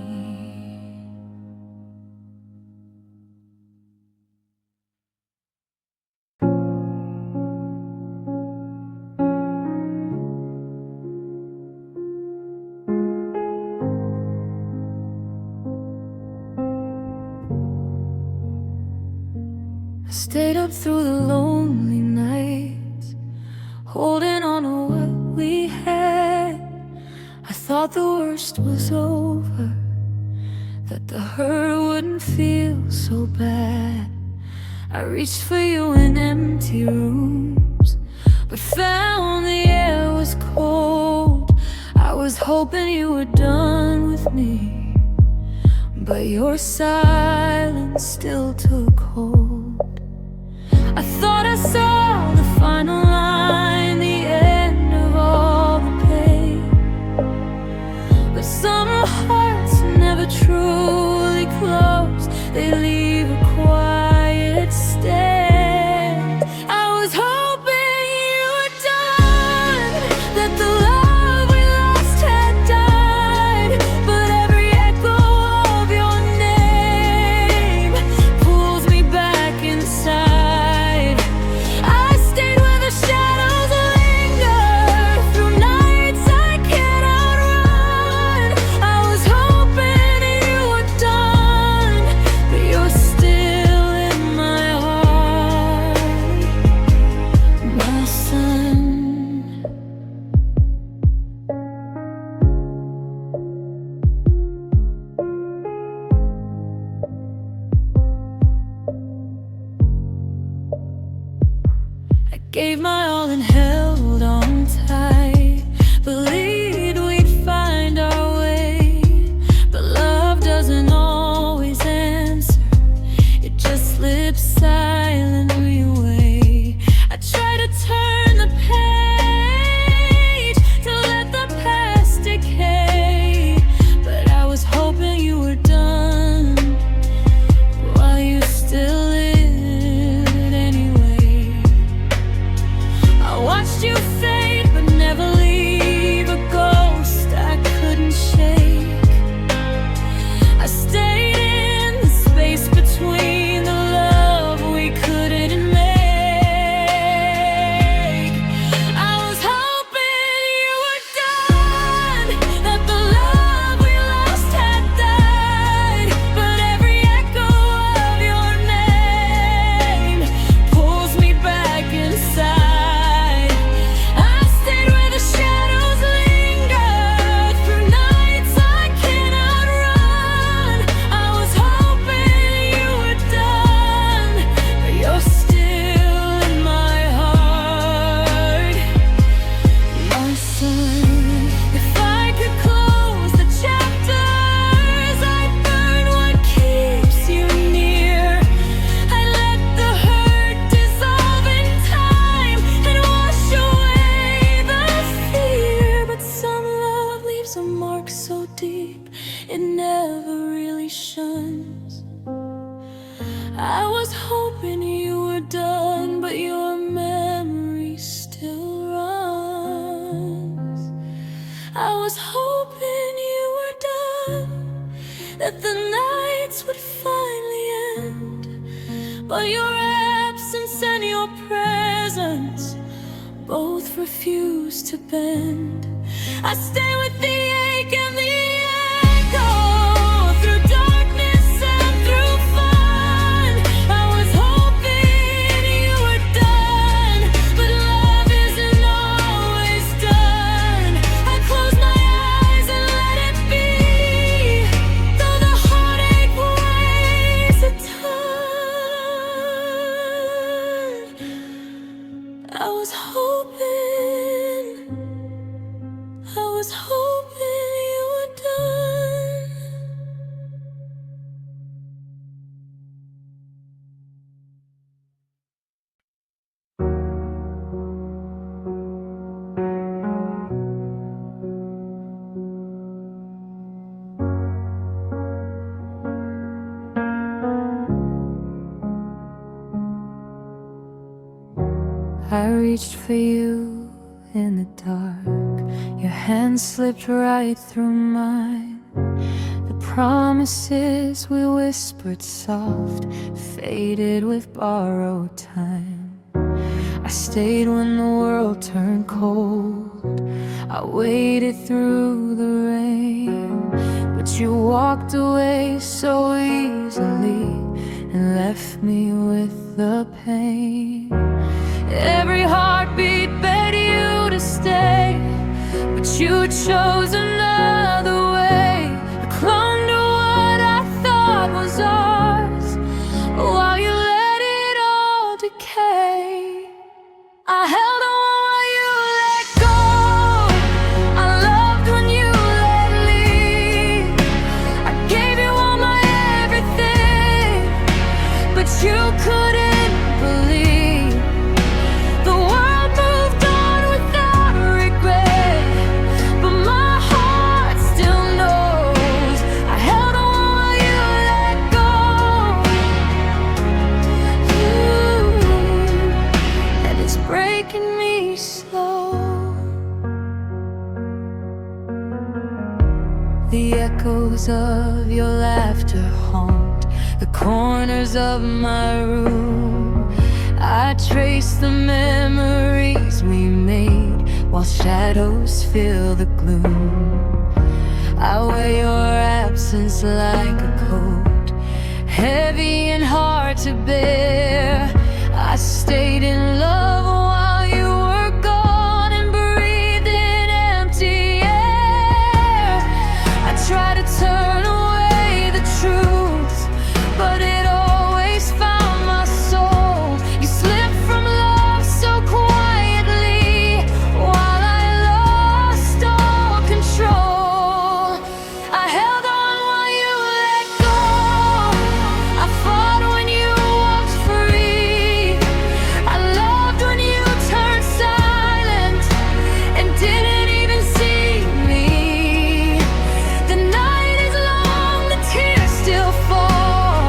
Stayed up through the lonely nights, holding on to what we had. I thought the worst was over, that the hurt wouldn't feel so bad. I reached for you in empty rooms, but found the air was cold. I was hoping you were done with me, but your silence still took hold. I thought I saw the final line, the end of all the pain, but some hearts never truly close. They leave a quiet stand. I was hoping you were done, that the love we lost had died, but every echo of your name pulls me back inside. I stayed where the shadows linger, through nights I can't outrun. I was hoping you were done, but you're still in my heart, my son. I gave my all and held on tight, believed we'd find our way. But love doesn't always answer, it just slips silently away. I try to turn the page, to let the past decay, but I was hoping you were done, while you still lived anyway. I watched you fade, but never leave a ghost I couldn't shake. I stayed in the space between the love we couldn't make. I was hoping you were done, that the love we lost had died, but every echo of your name pulls me back inside. I stayed where the shadows linger, through nights I can't outrun. I was hoping you were done, but you're still in my heart, my son. If I could close the chapters, I'd burn what keeps you near. I'd let the hurt dissolve in time and wash away the fear. But some love leaves a mark so deep it never really shuns. I was hoping you were done, but your memory still runs. I was hoping you were done, that the nights would finally end, but your absence and your presence both refuse to bend. I stay with the ache and the echo, through darkness and through fun. I was hoping you were done, but love isn't always done. I close my eyes and let it be, though the heartache weighs a ton. I was hoping you were done. I reached for you in the dark, your hand slipped right through mine. The promises we whispered soft faded with borrowed time. I stayed when the world turned cold, I waited through the rain, but you walked away so easily and left me with the pain. Every heartbeat begged you to stay, but you chose another way. I clung to what I thought was ours, while you let it all decay. I held on while you let go. I loved when you let leave. I gave you all my everything, but you couldn't believe. The world moved on without regret, but my heart still knows. I held on while you let go. And it's breaking me slow. The echoes of your laughter haunt the corners of my room. I trace the memories we made while shadows fill the gloom. I wear your absence like a coat, heavy and hard to bear. I stayed in love while you were gone and breathed in empty air. I tried to turn away the truth, but it always found my soul. You slipped from love so quietly while I lost all control. I held on while you let go. I fought when you walked free. I loved when you turned silent and didn't even see me. The night is long, the tears still fall.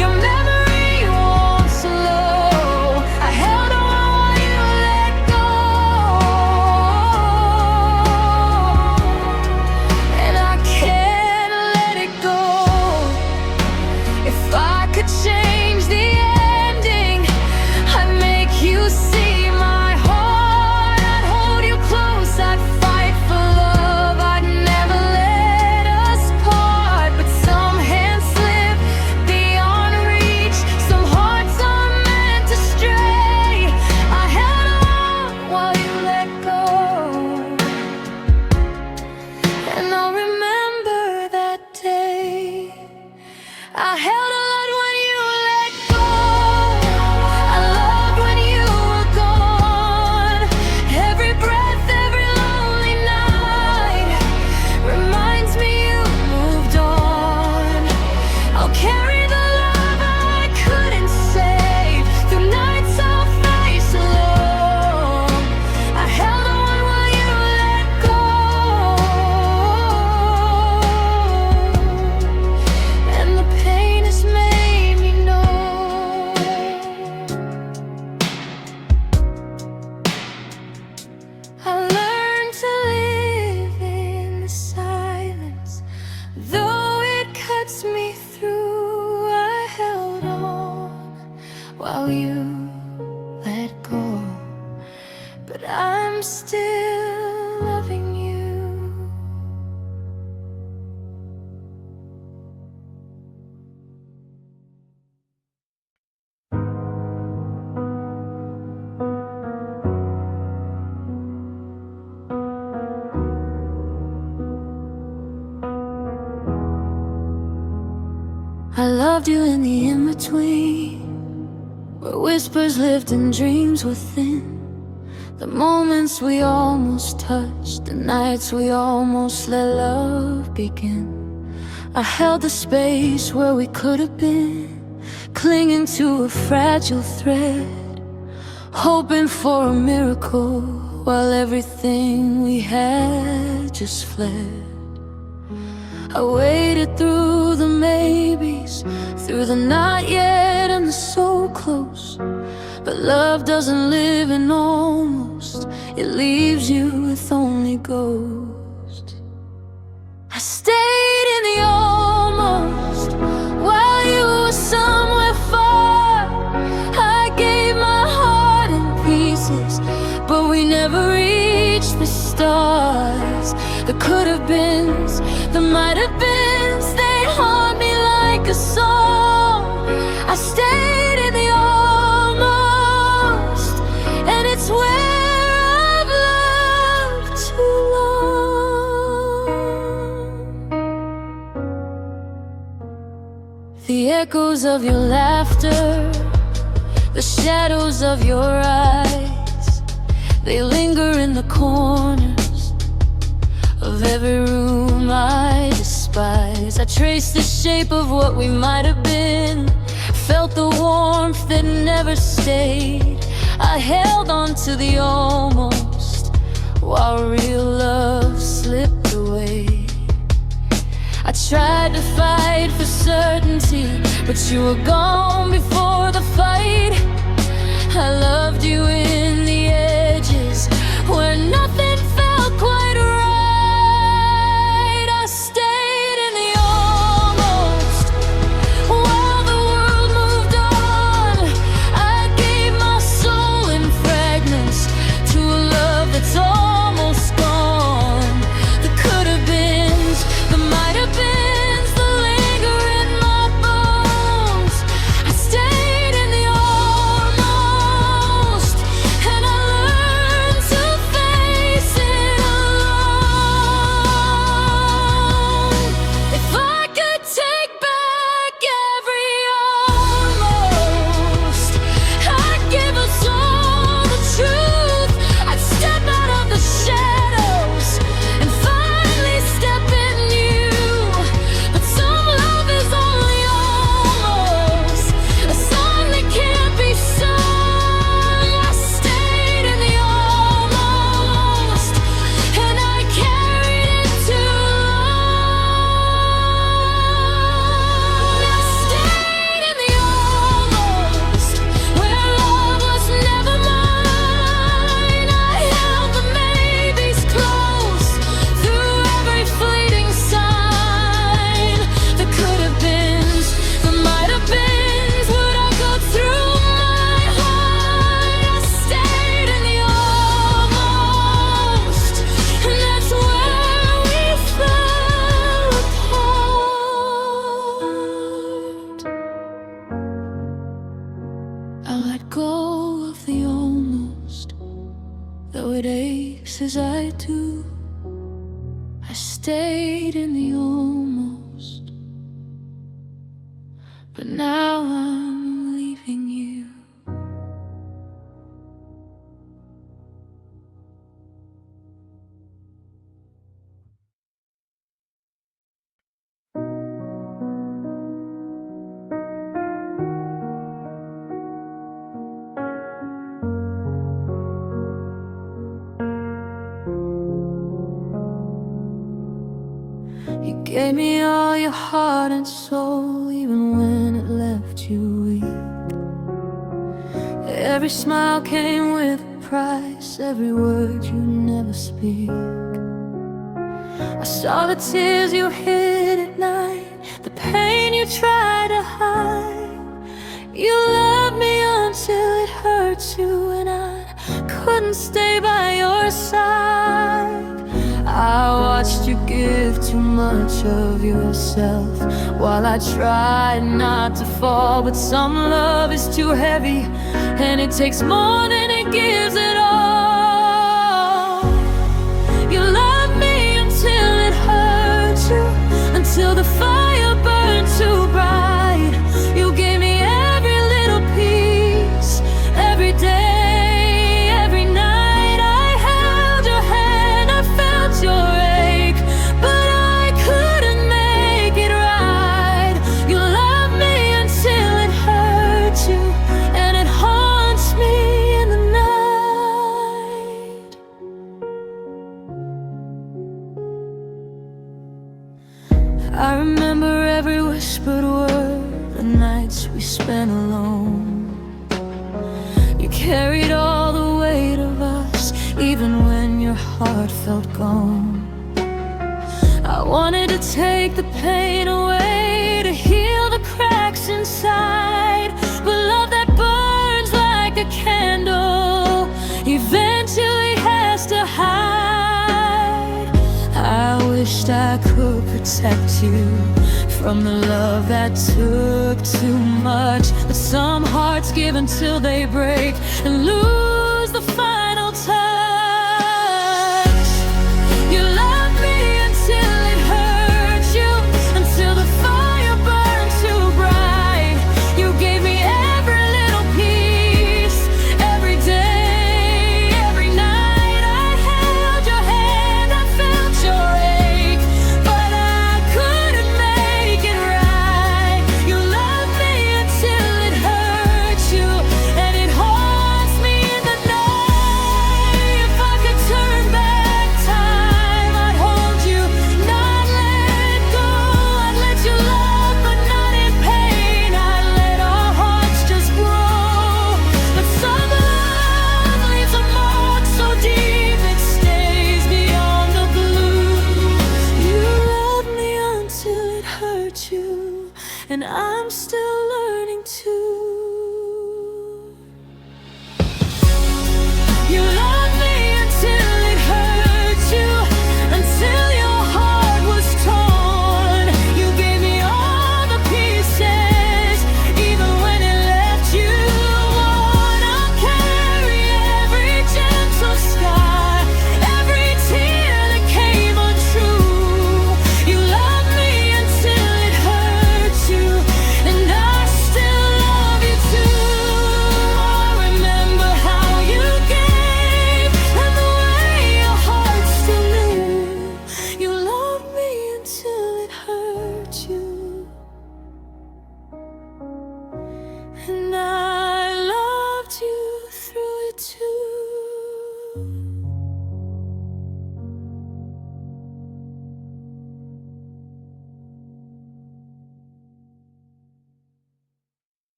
Your memory won't slow. I held on while you let go, and I can't let it go. If I could change the ending, I'd make you see my heart. I'd hold you close, I'd fight for love, I'd never let us part. But some hands slip beyond reach, some hearts are meant to stray. I held on while you let go, and I'll remember that day. I held on when you let go. I loved when you were gone. Every breath, every lonely night reminds me you moved on. I'll carry the love I couldn't save through nights I'll face alone. I held on while you let go, and the pain has made me know. I learned to live in the silence, though it cuts me through. I held on while you let go, but I'm still loving you. I loved you in the in-between, where whispers lived and dreams within. The moments we almost touched, the nights we almost let love begin. I held the space where we could have been, clinging to a fragile thread, hoping for a miracle while everything we had just fled. I waited through the maybes, through the not yet and the so close. But love doesn't live in almost, it leaves you with only ghosts. I stayed in the almost while you were somewhere far. I gave my heart in pieces, but we never reached the stars. The could have beens, the might have beens, they haunt me like a song. I stayed in the echoes of your laughter, the shadows of your eyes, they linger in the corners of every room I despise. I trace the shape of what we might have been, felt the warmth that never stayed. I held on to the almost while real love slipped away. I tried to fight for certainty, but you were gone before the fight. I loved you in the edges where nothing felt quite right. I stayed in the almost while the world moved on. I gave my soul in fragments to a love that's almost gone. The could have beens, the might have beens, the linger in my bones. I stayed in the almost, and I learned to face it alone. If I could take back every almost, I'd give us all the truth. I'd step out of the shadows and finally step in you. But some love is only almost a song that can't be sung. I stayed in the almost, and I carried it too long. I stayed in the almost, where love was never mine. I held the maybes close through every fleeting sign. The could have beens, the might have beens would echo through my heart. I stayed in the almost, and that's where we fell apart. I let go of the almost, though it aches as I do. I stayed in the almost, but now I'm leaving you. You gave me all your heart and soul, even when it left you weak. Every smile came with a price, every word you never speak. I saw the tears you hid at night, the pain you tried to hide. You loved me until it hurt you, and I couldn't stay by your side. I watched you give too much of yourself while I tried not to fall. But some love is too heavy, and it takes more than it gives at all. You loved me until it hurt you, until the fire burned too bright. You gave me every little piece, every day. I remember every whispered word, the nights we spent alone. You carried all the weight of us, even when your heart felt gone. I wanted to take the pain away, to heal the cracks inside. But love that burns like a candle eventually has to hide. I wished I could protect you from the love that took too much. But some hearts give until they break and lose.